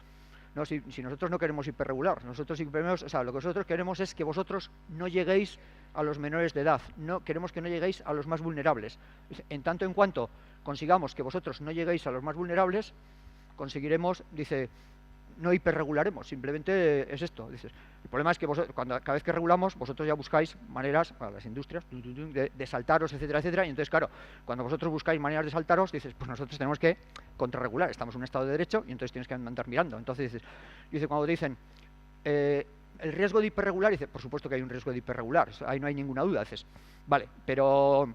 [SPEAKER 4] no, si nosotros no queremos hiperregular, nosotros queremos, o sea, lo que nosotros queremos es que vosotros no lleguéis a los menores de edad, no queremos que no lleguéis a los más vulnerables. En tanto en cuanto consigamos que vosotros no lleguéis a los más vulnerables, conseguiremos, dice, no hiperregularemos, simplemente es esto. Dices, el problema es que cada vez que regulamos, vosotros ya buscáis maneras, para las industrias, de saltaros, etcétera, etcétera, y entonces, claro, cuando vosotros buscáis maneras de saltaros, dices, pues nosotros tenemos que contrarregular, estamos en un Estado de Derecho, y entonces tienes que andar mirando. Entonces dice cuando te dicen, el riesgo de hiperregular, dice, por supuesto que hay un riesgo de hiperregular, ahí no hay ninguna duda, dices, vale, pero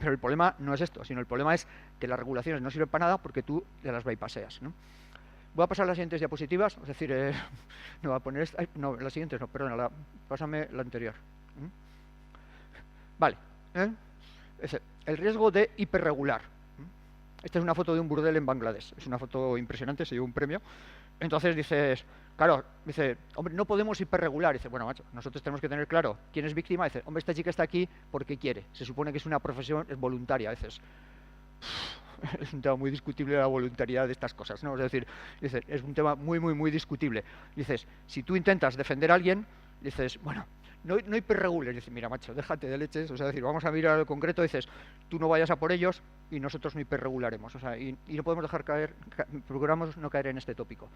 [SPEAKER 4] el problema no es esto, sino el problema es que las regulaciones no sirven para nada porque tú te las bypaseas, ¿no? Voy a pasar las siguientes diapositivas, es decir, no voy a poner esta, no, las siguientes no, perdona, pásame la anterior. Vale, el riesgo de hiperregular. Esta es una foto de un burdel en Bangladesh, es una foto impresionante, se llevó un premio. Entonces dices, claro, dice, hombre, no podemos hiperregular. Dice, bueno, macho, nosotros tenemos que tener claro quién es víctima. Dice, hombre, esta chica está aquí porque quiere. Se supone que es una profesión, es voluntaria. A veces es un tema muy discutible la voluntariedad de estas cosas, ¿no? Es decir, dice, es un tema muy, muy, muy discutible. Dices, si tú intentas defender a alguien, dices, bueno, no hiperregules. Dices, mira, macho, déjate de leches. O sea, decir, vamos a mirar al concreto. Dices, tú no vayas a por ellos y nosotros no hiperregularemos. O sea, y no podemos dejar caer, procuramos no caer en este tópico.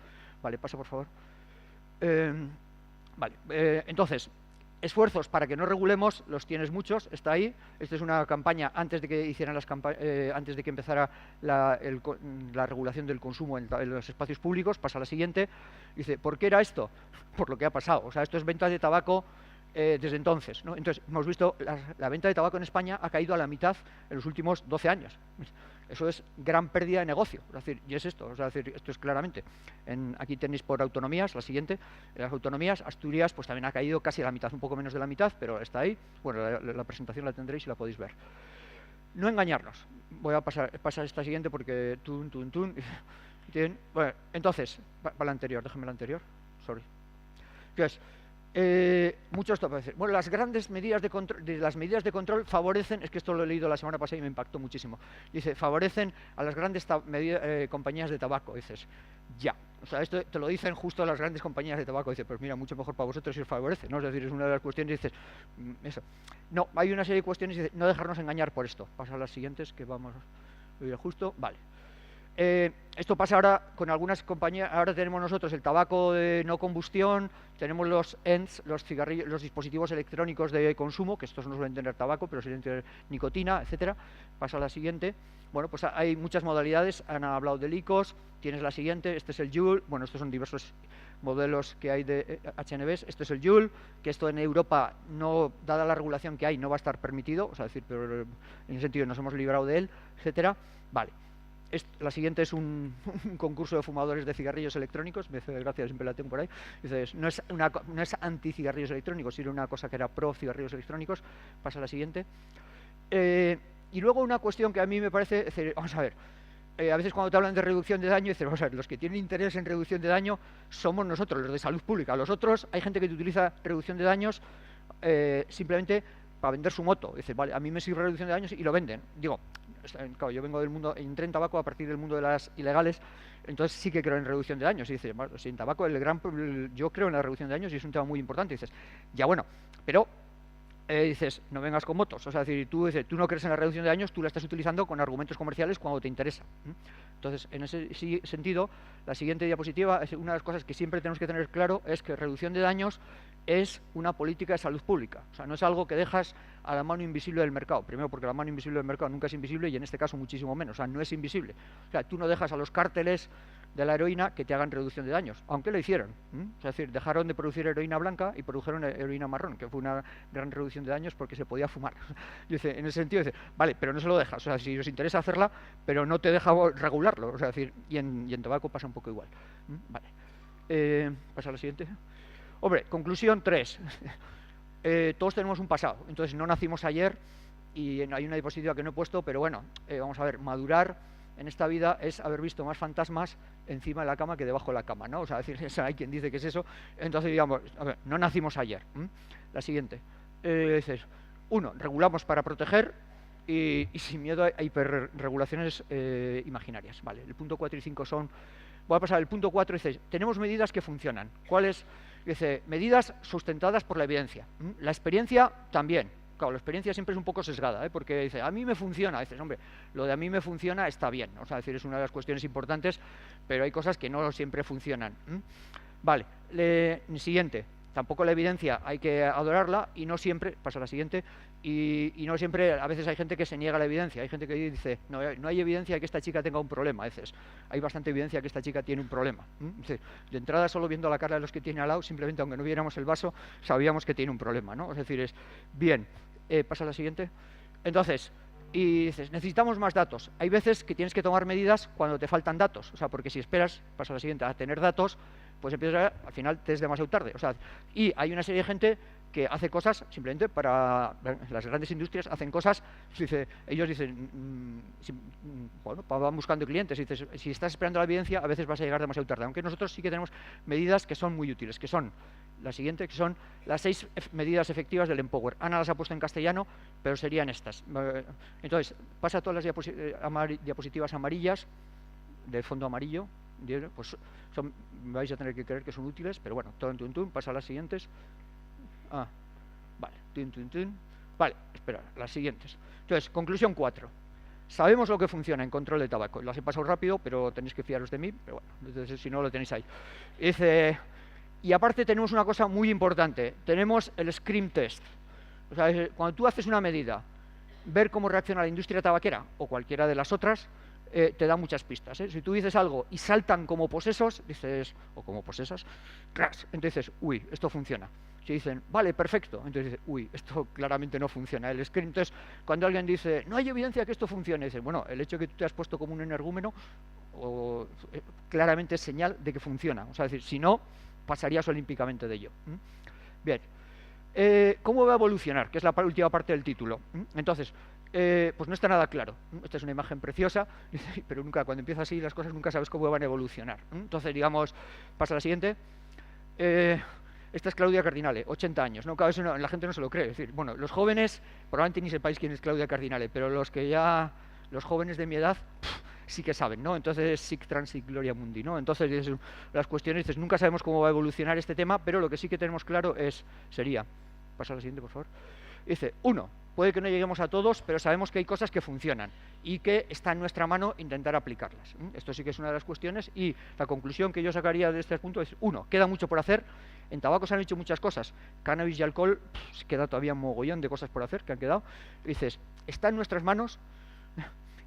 [SPEAKER 4] Vale, pasa por favor. Vale, entonces, esfuerzos para que no regulemos, los tienes muchos, está ahí. Esta es una campaña antes de que hicieran antes de que empezara la regulación del consumo en los espacios públicos. Pasa a la siguiente. Dice, ¿por qué era esto? Por lo que ha pasado. O sea, esto es venta de tabaco desde entonces, ¿no? Entonces, hemos visto la venta de tabaco en España ha caído a la mitad en los últimos 12 años. Eso es gran pérdida de negocio. Es decir, y es esto, o sea, esto es claramente. Aquí tenéis por autonomías, la siguiente. Las autonomías, Asturias, pues también ha caído casi a la mitad, un poco menos de la mitad, pero está ahí. Bueno, la presentación la tendréis y la podéis ver. No engañarnos. Voy a pasar esta siguiente porque Bueno, entonces, para la anterior, déjame la anterior. Sorry. Entonces, muchos topes. Bueno, las grandes medidas de control, favorecen, es que esto lo he leído la semana pasada y me impactó muchísimo. Dice, favorecen a las grandes compañías de tabaco. Dices, ya. O sea, esto te lo dicen justo las grandes compañías de tabaco. Dice, pues mira, mucho mejor para vosotros si os favorece, ¿no? Es decir, es una de las cuestiones. Dices, eso. No, hay una serie de cuestiones y dice, no dejarnos engañar por esto. Pasa a las siguientes que vamos justo. Vale. Esto pasa ahora con algunas compañías. Ahora tenemos nosotros el tabaco de no combustión, tenemos los ENDS, los cigarrillos, los dispositivos electrónicos de consumo, que estos no suelen tener tabaco, pero suelen tener nicotina, etcétera. Pasa a la siguiente. Bueno, pues hay muchas modalidades. Han hablado de ICOs. Tienes la siguiente. Este es el Juul. Bueno, estos son diversos modelos que hay de HNBs. Este es el Juul, que esto en Europa, no, dada la regulación que hay, no va a estar permitido. O sea, decir, pero en ese sentido nos hemos librado de él, etcétera. Vale. La siguiente es un concurso de fumadores de cigarrillos electrónicos. Me hace gracia, siempre la tengo por ahí. Dices, no es anti-cigarrillos electrónicos, sino una cosa que era pro-cigarrillos electrónicos. Pasa a la siguiente. Y luego una cuestión que a mí me parece, decir, vamos a ver, a veces cuando te hablan de reducción de daño, dices, vamos a ver, los que tienen interés en reducción de daño somos nosotros, los de salud pública. Los otros, hay gente que utiliza reducción de daños simplemente para vender su moto. Dice, vale, a mí me sirve reducción de daños y lo venden. Digo, claro, yo vengo del mundo, entré en tabaco a partir del mundo de las ilegales, entonces sí que creo en reducción de daños. Y dice, bueno, si en tabaco yo creo en la reducción de daños y es un tema muy importante. Y dices, ya bueno, pero dices, no vengas con motos. O sea, decir, tú no crees en la reducción de daños, tú la estás utilizando con argumentos comerciales cuando te interesa. Entonces, en ese sentido, la siguiente diapositiva, es una de las cosas que siempre tenemos que tener claro, es que reducción de daños es una política de salud pública. O sea, no es algo que dejas a la mano invisible del mercado. Primero, porque la mano invisible del mercado nunca es invisible y en este caso muchísimo menos. O sea, no es invisible. O sea, tú no dejas a los cárteles de la heroína que te hagan reducción de daños, aunque lo hicieron. Es decir, dejaron de producir heroína blanca y produjeron heroína marrón, que fue una gran reducción de daños porque se podía fumar. Dice, en ese sentido, dice, vale, pero no se lo dejas. O sea, si os interesa hacerla, pero no te deja regularlo. O sea, decir, y en tabaco pasa un poco igual. Vale. Pasa a la siguiente. Hombre, conclusión 3. Todos tenemos un pasado. Entonces, no nacimos ayer y hay una diapositiva que no he puesto, pero bueno, vamos a ver, madurar en esta vida es haber visto más fantasmas encima de la cama que debajo de la cama, ¿no? O sea, decir, hay quien dice que es eso. Entonces, digamos, a ver, no nacimos ayer. La siguiente. Dices, 1, regulamos para proteger y sin miedo a hiperregulaciones imaginarias. Vale, el punto 4 y 5 son... Voy a pasar al punto 4, dice, tenemos medidas que funcionan. ¿Cuáles? Dice, medidas sustentadas por la evidencia. La experiencia también. claro, la experiencia siempre es un poco sesgada, porque dice, a mí me funciona. Dices, hombre, lo de a mí me funciona está bien, o sea, es decir, es una de las cuestiones importantes, pero hay cosas que no siempre funcionan. Vale, siguiente. Tampoco la evidencia hay que adorarla y no siempre, pasa a la siguiente, y no siempre, a veces hay gente que se niega a la evidencia, hay gente que dice, no hay evidencia de que esta chica tenga un problema, a veces hay bastante evidencia de que esta chica tiene un problema. De entrada, solo viendo la cara de los que tiene al lado, simplemente aunque no viéramos el vaso, sabíamos que tiene un problema, ¿no? Es decir, es bien, pasa a la siguiente. Entonces, y dices, necesitamos más datos. Hay veces que tienes que tomar medidas cuando te faltan datos, o sea, porque si esperas, pasa a la siguiente, a tener datos, pues empiezas al final te es demasiado tarde. O sea, y hay una serie de gente que hace cosas simplemente para las grandes industrias, hacen cosas, ellos dicen, bueno, van buscando clientes, y dices, si estás esperando la evidencia, a veces vas a llegar demasiado tarde, aunque nosotros sí que tenemos medidas que son muy útiles, que son la siguiente, que son las 6 medidas efectivas del Empower. Ana las ha puesto en castellano, pero serían estas. Entonces, pasa todas las diapositivas amarillas, del fondo amarillo, pues vais a tener que creer que son útiles, pero bueno, pasa a las siguientes. Vale, vale, espera, las siguientes. Entonces, conclusión 4. Sabemos lo que funciona en control de tabaco. Las he pasado rápido, pero tenéis que fiaros de mí, pero bueno, entonces, si no lo tenéis ahí. Dice, y aparte tenemos una cosa muy importante, tenemos el scream test. O sea, cuando tú haces una medida, ver cómo reacciona la industria tabaquera o cualquiera de las otras, te da muchas pistas. Si tú dices algo y saltan como posesos, dices, o como posesas, crash, entonces dices, uy, esto funciona. Si dicen, vale, perfecto, entonces dices, uy, esto claramente no funciona. El screen, entonces, cuando alguien dice, no hay evidencia que esto funcione, dices, bueno, el hecho de que tú te has puesto como un energúmeno, claramente es señal de que funciona. O sea, es decir, si no, pasarías olímpicamente de ello. Bien. ¿Cómo va a evolucionar? Que es la última parte del título. Entonces, pues no está nada claro. Esta es una imagen preciosa, pero nunca, cuando empieza así las cosas, nunca sabes cómo van a evolucionar. Entonces, digamos, pasa a la siguiente. Esta es Claudia Cardinale, 80 años. ¿No? Cada vez la gente no se lo cree. Es decir, bueno, los jóvenes, probablemente ni sepáis quién es Claudia Cardinale, pero los jóvenes de mi edad, sí que saben, ¿no? Entonces, sic transit gloria mundi, ¿no? Entonces, las cuestiones, dices, nunca sabemos cómo va a evolucionar este tema, pero lo que sí que tenemos claro sería, pasa a la siguiente, por favor. Dice, 1, puede que no lleguemos a todos, pero sabemos que hay cosas que funcionan y que está en nuestra mano intentar aplicarlas. Esto sí que es una de las cuestiones, y la conclusión que yo sacaría de este punto es, 1, queda mucho por hacer. En tabaco se han hecho muchas cosas, cannabis y alcohol, queda todavía un mogollón de cosas por hacer que han quedado. Y dices, está en nuestras manos.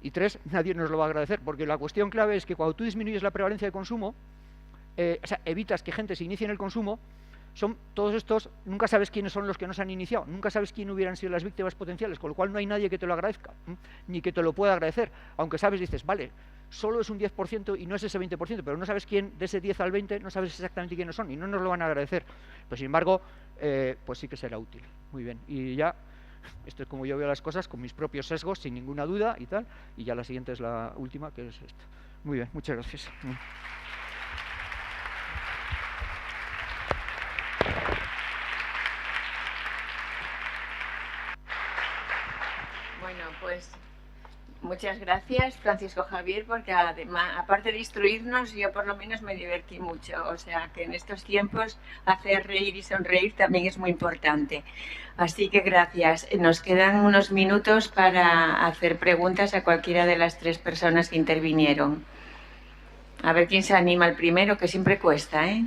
[SPEAKER 4] Y 3, nadie nos lo va a agradecer, porque la cuestión clave es que cuando tú disminuyes la prevalencia de consumo, o sea, evitas que gente se inicie en el consumo, son todos estos, nunca sabes quiénes son los que no se han iniciado, nunca sabes quién hubieran sido las víctimas potenciales, con lo cual no hay nadie que te lo agradezca, ni que te lo pueda agradecer, aunque sabes, dices, vale, solo es un 10% y no es ese 20%, pero no sabes quién, de ese 10 al 20, no sabes exactamente quiénes son y no nos lo van a agradecer, pero sin embargo, pues sí que será útil. Muy bien, y ya, esto es como yo veo las cosas, con mis propios sesgos, sin ninguna duda y tal, y ya la siguiente es la última, que es esta. Muy bien, muchas gracias.
[SPEAKER 1] Bueno, pues muchas gracias, Francisco Javier, porque además, aparte de instruirnos, yo por lo menos me divertí mucho. O sea, que en estos tiempos hacer reír y sonreír también es muy importante. Así que gracias. Nos quedan unos minutos para hacer preguntas a cualquiera de las 3 personas que intervinieron. A ver quién se anima el primero, que siempre cuesta, ¿eh?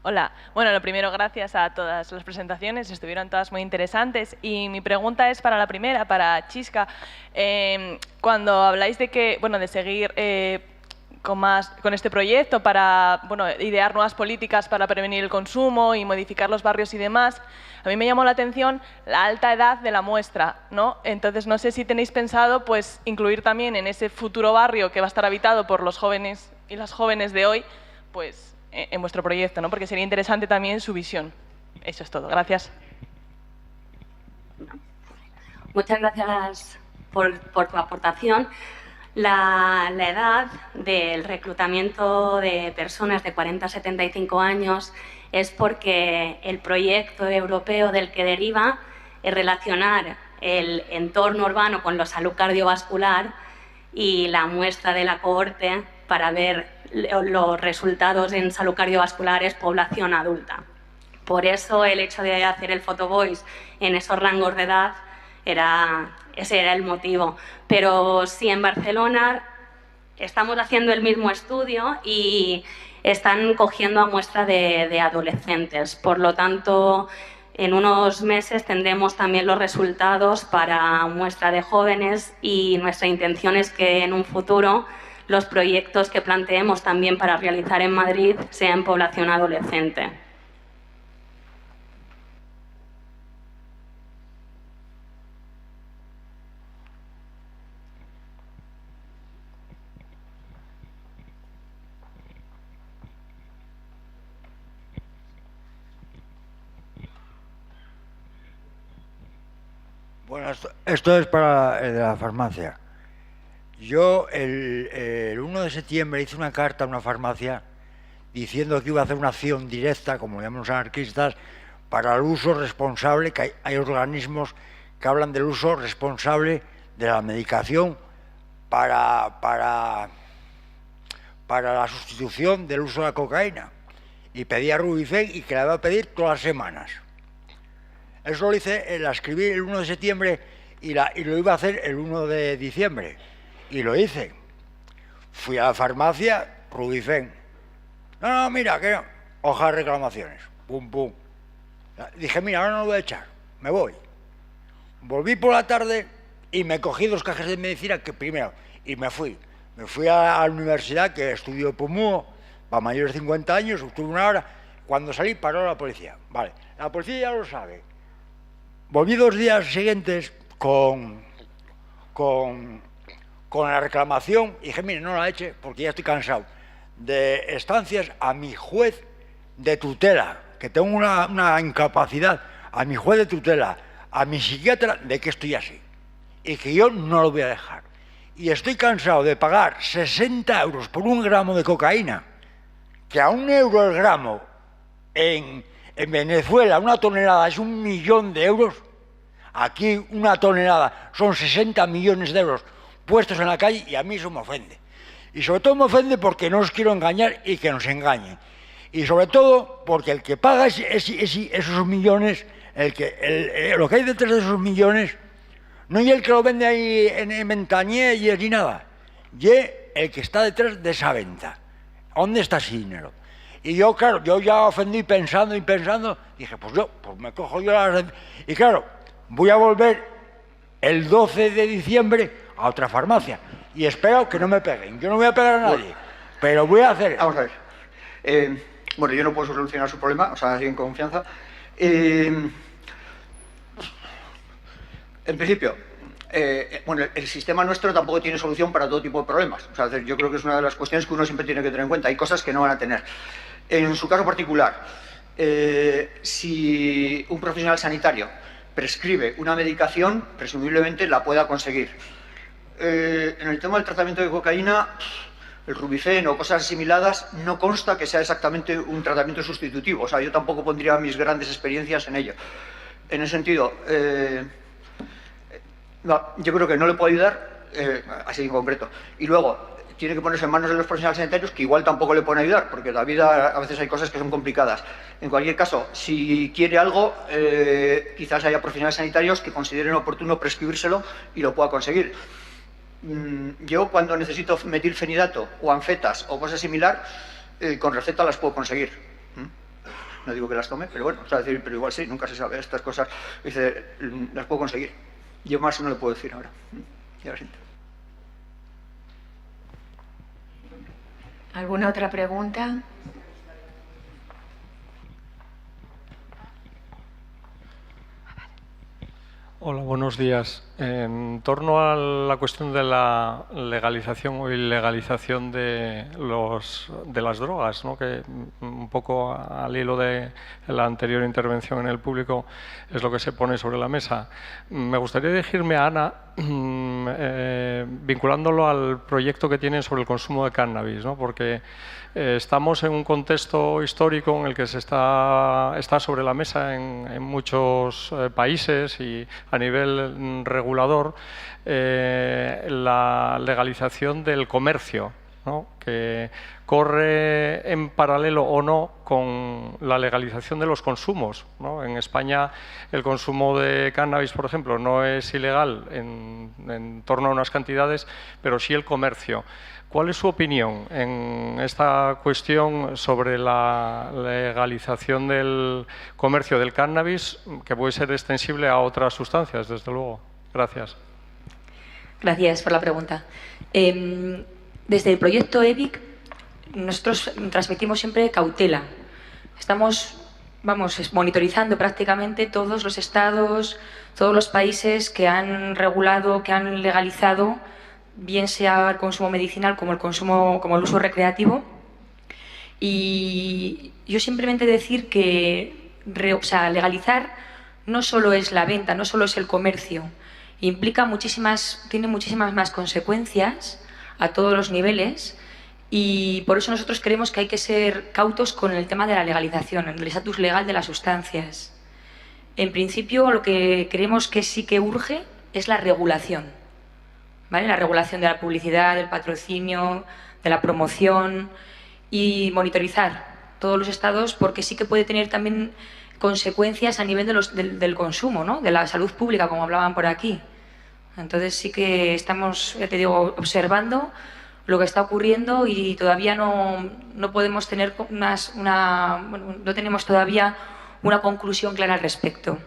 [SPEAKER 5] Hola, bueno, lo primero, gracias a todas las presentaciones, estuvieron todas muy interesantes, y mi pregunta es para la primera, para Chisca. Cuando habláis de que, bueno, de seguir con este proyecto para, bueno, idear nuevas políticas para prevenir el consumo y modificar los barrios y demás, a mí me llamó la atención la alta edad de la muestra, ¿no? Entonces, no sé si tenéis pensado, pues, incluir también en ese futuro barrio que va a estar habitado por los jóvenes y las jóvenes de hoy, pues, en vuestro proyecto, ¿no? Porque sería interesante también su visión. Eso es todo. Gracias.
[SPEAKER 2] Muchas gracias por tu aportación. La edad del reclutamiento de personas de 40 a 75 años es porque el proyecto europeo del que deriva es relacionar el entorno urbano con la salud cardiovascular, y la muestra de la cohorte para ver los resultados en salud cardiovascular es población adulta. Por eso el hecho de hacer el PhotoVoice en esos rangos de edad, ese era el motivo. Pero sí, en Barcelona estamos haciendo el mismo estudio y están cogiendo a muestra de adolescentes. Por lo tanto, en unos meses tendremos también los resultados para muestra de jóvenes y nuestra intención es que en un futuro los proyectos que planteemos también para realizar en Madrid sean en población adolescente.
[SPEAKER 6] Bueno, esto es para el de la farmacia. Yo el 1 de septiembre hice una carta a una farmacia diciendo que iba a hacer una acción directa, como llaman los anarquistas, para el uso responsable, que hay organismos que hablan del uso responsable de la medicación para la sustitución del uso de la cocaína. Y pedía Rubifen y que la iba a pedir todas las semanas. Eso lo hice, la escribí el 1 de septiembre y lo iba a hacer el 1 de diciembre. Y lo hice. Fui a la farmacia, Rubifen. No, mira, que no. Hoja de reclamaciones. Pum, pum. Dije, mira, ahora no lo voy a echar. Me voy. Volví por la tarde y me cogí 2 cajas de medicina que primero. Y me fui. Me fui a la universidad, que estudio PUMUO, para mayores de 50 años, estuve 1 hora. Cuando salí, paró la policía. Vale, la policía ya lo sabe. Volví 2 días siguientes con la reclamación y dije, mire, no la eche porque ya estoy cansado de estancias a mi juez de tutela, que tengo una incapacidad, a mi juez de tutela, a mi psiquiatra, de que estoy así y que yo no lo voy a dejar. Y estoy cansado de pagar 60 euros por 1 gramo de cocaína, que a 1 euro el gramo en Venezuela 1 tonelada es 1 millón de euros. Aquí 1 tonelada son 60 millones de euros puestos en la calle y a mí eso me ofende. Y sobre todo me ofende porque no os quiero engañar y que nos engañen. Y sobre todo porque el que paga esos millones, lo que hay detrás de esos millones, no es el que lo vende ahí en Ventañé ni nada, y el que está detrás de esa venta. ¿Dónde está ese dinero? Y yo, claro, yo ya ofendí pensando, dije, pues me cojo yo las... Y claro, voy a volver el 12 de diciembre a otra farmacia y espero que no me peguen. Yo no voy a pegar a nadie, pero voy a hacer...
[SPEAKER 4] Vamos a ver. Bueno, yo no puedo solucionar su problema, o sea, así en confianza. En principio, bueno, el sistema nuestro tampoco tiene solución para todo tipo de problemas. O sea, yo creo que es una de las cuestiones que uno siempre tiene que tener en cuenta. Hay cosas que no van a tener. En su caso particular, si un profesional sanitario prescribe una medicación, presumiblemente la pueda conseguir. En el tema del tratamiento de cocaína, el Rubifen o cosas asimiladas, no consta que sea exactamente un tratamiento sustitutivo. O sea, yo tampoco pondría mis grandes experiencias en ello. En ese sentido, no, yo creo que no le puedo ayudar, así en concreto. Y luego, tiene que ponerse en manos de los profesionales sanitarios, que igual tampoco le pueden ayudar, porque en la vida a veces hay cosas que son complicadas. En cualquier caso, si quiere algo, quizás haya profesionales sanitarios que consideren oportuno prescribírselo y lo pueda conseguir. Yo, cuando necesito metilfenidato o anfetas o cosas similar, con receta las puedo conseguir. No digo que las tome, pero bueno, o sea, pero igual sí, nunca se sabe. Estas cosas, dice, las puedo conseguir. Yo más no le puedo decir ahora. Ya lo siento.
[SPEAKER 1] ¿Alguna otra pregunta?
[SPEAKER 7] Hola, buenos días. En torno a la cuestión de la legalización o ilegalización de las drogas, ¿no? Que un poco al hilo de la anterior intervención en el público es lo que se pone sobre la mesa. Me gustaría dirigirme a Ana vinculándolo al proyecto que tienen sobre el consumo de cannabis, ¿no? Porque estamos en un contexto histórico en el que se está sobre la mesa en muchos países y a nivel regulatorio regulador la legalización del comercio, ¿no?, que corre en paralelo o no con la legalización de los consumos, ¿no? En España el consumo de cannabis, por ejemplo, no es ilegal en torno a unas cantidades, pero sí el comercio. ¿Cuál es su opinión en esta cuestión sobre la legalización del comercio del cannabis, que puede ser extensible a otras sustancias, desde luego? Gracias.
[SPEAKER 3] Gracias por la pregunta. Desde el proyecto EBIC, nosotros transmitimos siempre cautela. Estamos, monitorizando prácticamente todos los estados, todos los países que han regulado, que han legalizado, bien sea el consumo medicinal como el uso recreativo. Y yo simplemente decir que legalizar no solo es la venta, no solo es el comercio, tiene muchísimas más consecuencias a todos los niveles, y por eso nosotros creemos que hay que ser cautos con el tema de la legalización, el estatus legal de las sustancias. En principio, lo que creemos que sí que urge es la regulación, ¿vale? La regulación de la publicidad, del patrocinio, de la promoción, y monitorizar todos los estados, porque sí que puede tener también consecuencias a nivel del consumo, ¿no?, de la salud pública, como hablaban por aquí. Entonces sí que estamos, ya te digo, observando lo que está ocurriendo, y todavía no podemos tener no tenemos todavía una conclusión clara al respecto.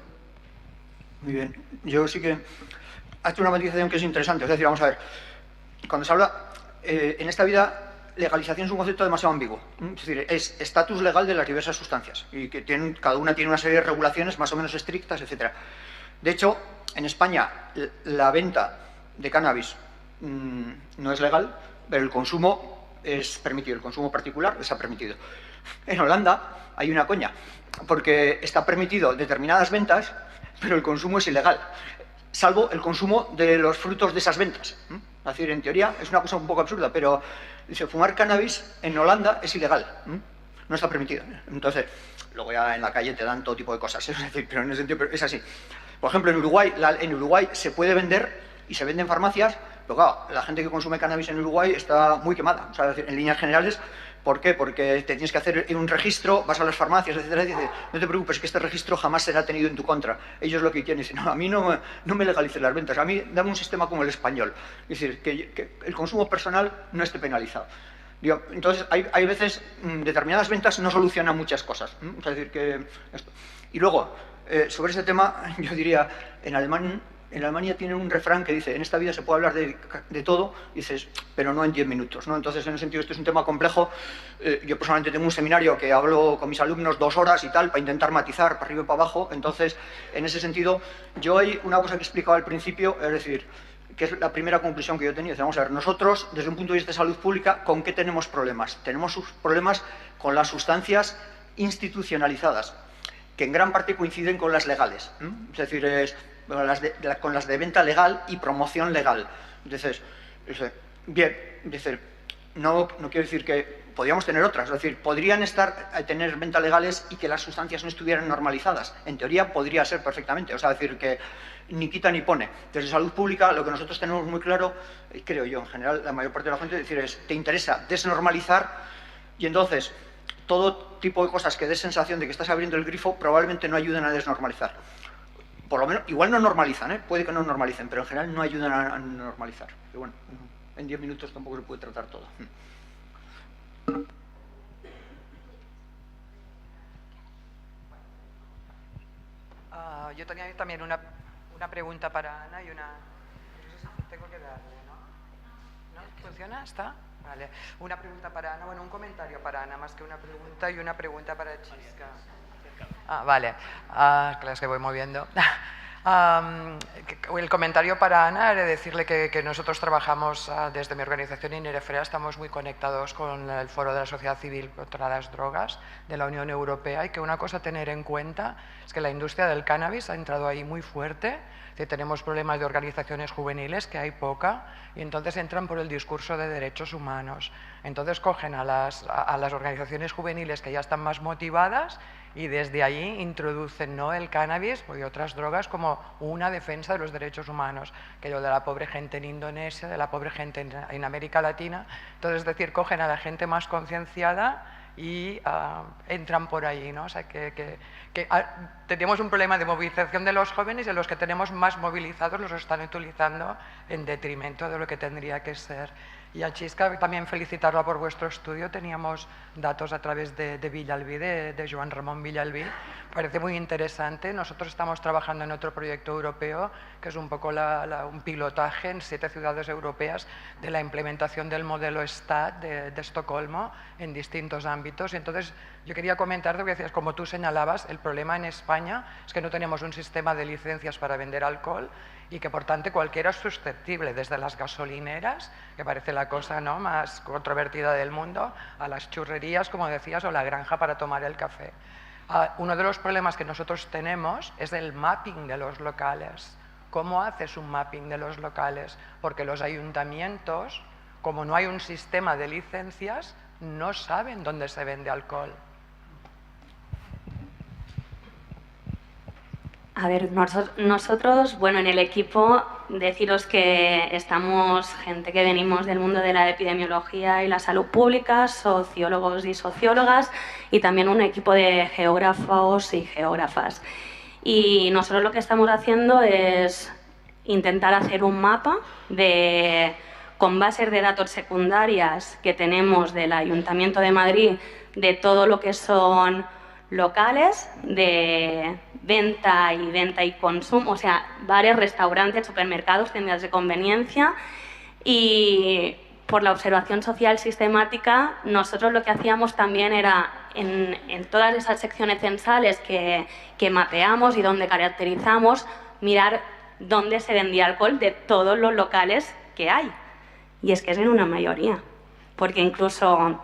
[SPEAKER 4] Muy bien. Yo sí que ha hecho una matización que es interesante. Es decir, vamos a ver, cuando se habla en esta vida, legalización es un concepto demasiado ambiguo. Es decir, es estatus legal de las diversas sustancias, y que cada una tiene una serie de regulaciones más o menos estrictas, etcétera. De hecho, en España la venta de cannabis no es legal, pero el consumo es permitido, el consumo particular está permitido. En Holanda hay una coña, porque está permitido determinadas ventas, pero el consumo es ilegal, salvo el consumo de los frutos de esas ventas. Es decir, en teoría es una cosa un poco absurda, pero dice, fumar cannabis en Holanda es ilegal, no está permitido. Entonces, luego ya en la calle te dan todo tipo de cosas, es decir, pero en ese sentido es así. Por ejemplo, en Uruguay se puede vender y se vende en farmacias, pero claro, la gente que consume cannabis en Uruguay está muy quemada. O sea, es decir, en líneas generales, ¿por qué? Porque te tienes que hacer un registro, vas a las farmacias, etcétera, y dices, no te preocupes, que este registro jamás será tenido en tu contra. Ellos lo que quieren es, no, a mí no me legalicen las ventas, a mí dame un sistema como el español. Es decir, que el consumo personal no esté penalizado. Digo, entonces, hay veces determinadas ventas no solucionan muchas cosas. Es decir, que esto. Y luego, sobre ese tema, yo diría, en Alemania tienen un refrán que dice, en esta vida se puede hablar de todo, dices, pero no en 10 minutos, ¿no? Entonces, en ese sentido, esto es un tema complejo. Yo personalmente tengo un seminario que hablo con mis alumnos 2 horas y tal, para intentar matizar para arriba y para abajo. Entonces, en ese sentido, yo hay una cosa que he explicado al principio, es decir, que es la primera conclusión que yo tenía. Vamos a ver, nosotros, desde un punto de vista de salud pública, ¿con qué tenemos problemas? Tenemos problemas con las sustancias institucionalizadas, que en gran parte coinciden con las legales. Es decir, con las de venta legal y promoción legal. Entonces, bien, no quiero decir que podríamos tener otras, es decir, podrían tener venta legales y que las sustancias no estuvieran normalizadas. En teoría podría ser perfectamente, o sea, decir que ni quita ni pone. Desde salud pública lo que nosotros tenemos muy claro, creo yo, en general, la mayor parte de la gente, te interesa desnormalizar, y entonces todo tipo de cosas que des sensación de que estás abriendo el grifo probablemente no ayuden a desnormalizar. Por lo menos, igual no normalizan, puede que no normalicen, pero en general no ayudan a normalizar. Pero bueno, en 10 minutos tampoco se puede tratar todo.
[SPEAKER 8] Yo tenía también una pregunta para Ana y una... Tengo que darle, ¿no? ¿No? ¿Funciona? ¿Está? Vale. Una pregunta para Ana, bueno, un comentario para Ana, más que una pregunta, y una pregunta para Chisca. Vale. Claro, es que voy moviendo. El comentario para Ana era decirle que nosotros trabajamos desde mi organización INEREFREA, estamos muy conectados con el Foro de la Sociedad Civil contra las Drogas de la Unión Europea, y que una cosa a tener en cuenta es que la industria del cannabis ha entrado ahí muy fuerte. Tenemos problemas de organizaciones juveniles, que hay poca, y entonces entran por el discurso de derechos humanos. Entonces cogen a las organizaciones juveniles que ya están más motivadas y desde ahí introducen, ¿no?, el cannabis y otras drogas como una defensa de los derechos humanos, aquello de la pobre gente en Indonesia, de la pobre gente en América Latina. Entonces, es decir, cogen a la gente más concienciada y entran por ahí, ¿no? O sea, que tenemos un problema de movilización de los jóvenes y los que tenemos más movilizados los están utilizando en detrimento de lo que tendría que ser. Y a Chisca también felicitarla por vuestro estudio. Teníamos datos a través de Villalbí, de Joan Ramón Villalbí. Parece muy interesante. Nosotros estamos trabajando en otro proyecto europeo, que es un poco un pilotaje en 7 ciudades europeas de la implementación del modelo STAT de Estocolmo en distintos ámbitos. Y entonces yo quería comentar, porque decías, como tú señalabas, el problema en España es que no tenemos un sistema de licencias para vender alcohol y que por tanto cualquiera es susceptible, desde las gasolineras, que parece la cosa, ¿no?, más controvertida del mundo, a las churrerías, como decías, o la granja para tomar el café. Uno de los problemas que nosotros tenemos es el mapping de los locales. ¿Cómo haces un mapping de los locales? Porque los ayuntamientos, como no hay un sistema de licencias, no saben dónde se vende alcohol.
[SPEAKER 2] A ver, nosotros, bueno, en el equipo, deciros que estamos gente que venimos del mundo de la epidemiología y la salud pública, sociólogos y sociólogas, y también un equipo de geógrafos y geógrafas. Y nosotros lo que estamos haciendo es intentar hacer un mapa con bases de datos secundarias que tenemos del Ayuntamiento de Madrid, de todo lo que son locales de venta y consumo, o sea, bares, restaurantes, supermercados, tiendas de conveniencia, y por la observación social sistemática nosotros lo que hacíamos también era en todas esas secciones censales que mapeamos y donde caracterizamos, mirar dónde se vendía alcohol de todos los locales que hay, y es que es en una mayoría, porque incluso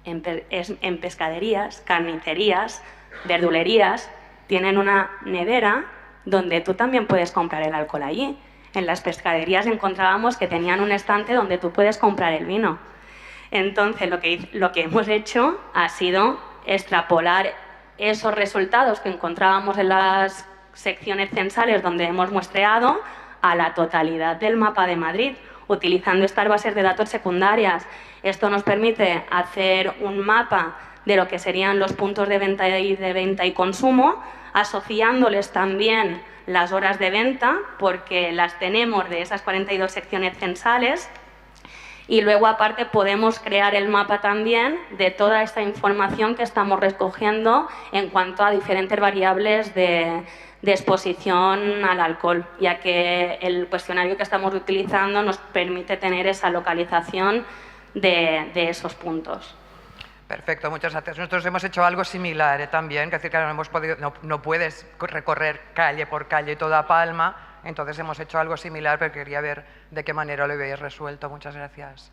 [SPEAKER 2] en pescaderías, carnicerías, verdulerías, tienen una nevera donde tú también puedes comprar el alcohol allí. En las pescaderías encontrábamos que tenían un estante donde tú puedes comprar el vino. Entonces, lo que hemos hecho ha sido extrapolar esos resultados que encontrábamos en las secciones censales donde hemos muestreado a la totalidad del mapa de Madrid, utilizando estas bases de datos secundarias. Esto nos permite hacer un mapa de lo que serían los puntos de venta y consumo, asociándoles también las horas de venta, porque las tenemos de esas 42 secciones censales, y luego aparte podemos crear el mapa también de toda esta información que estamos recogiendo en cuanto a diferentes variables de exposición al alcohol, ya que el cuestionario que estamos utilizando nos permite tener esa localización de esos puntos.
[SPEAKER 8] Perfecto, muchas gracias. Nosotros hemos hecho algo similar también, que decir que no puedes recorrer calle por calle toda Palma, entonces hemos hecho algo similar, pero quería ver de qué manera lo habéis resuelto. Muchas gracias.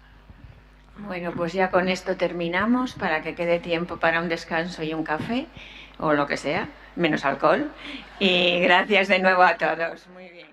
[SPEAKER 1] Bueno, pues ya con esto terminamos, para que quede tiempo para un descanso y un café, o lo que sea, menos alcohol. Y gracias de nuevo a todos. Muy bien.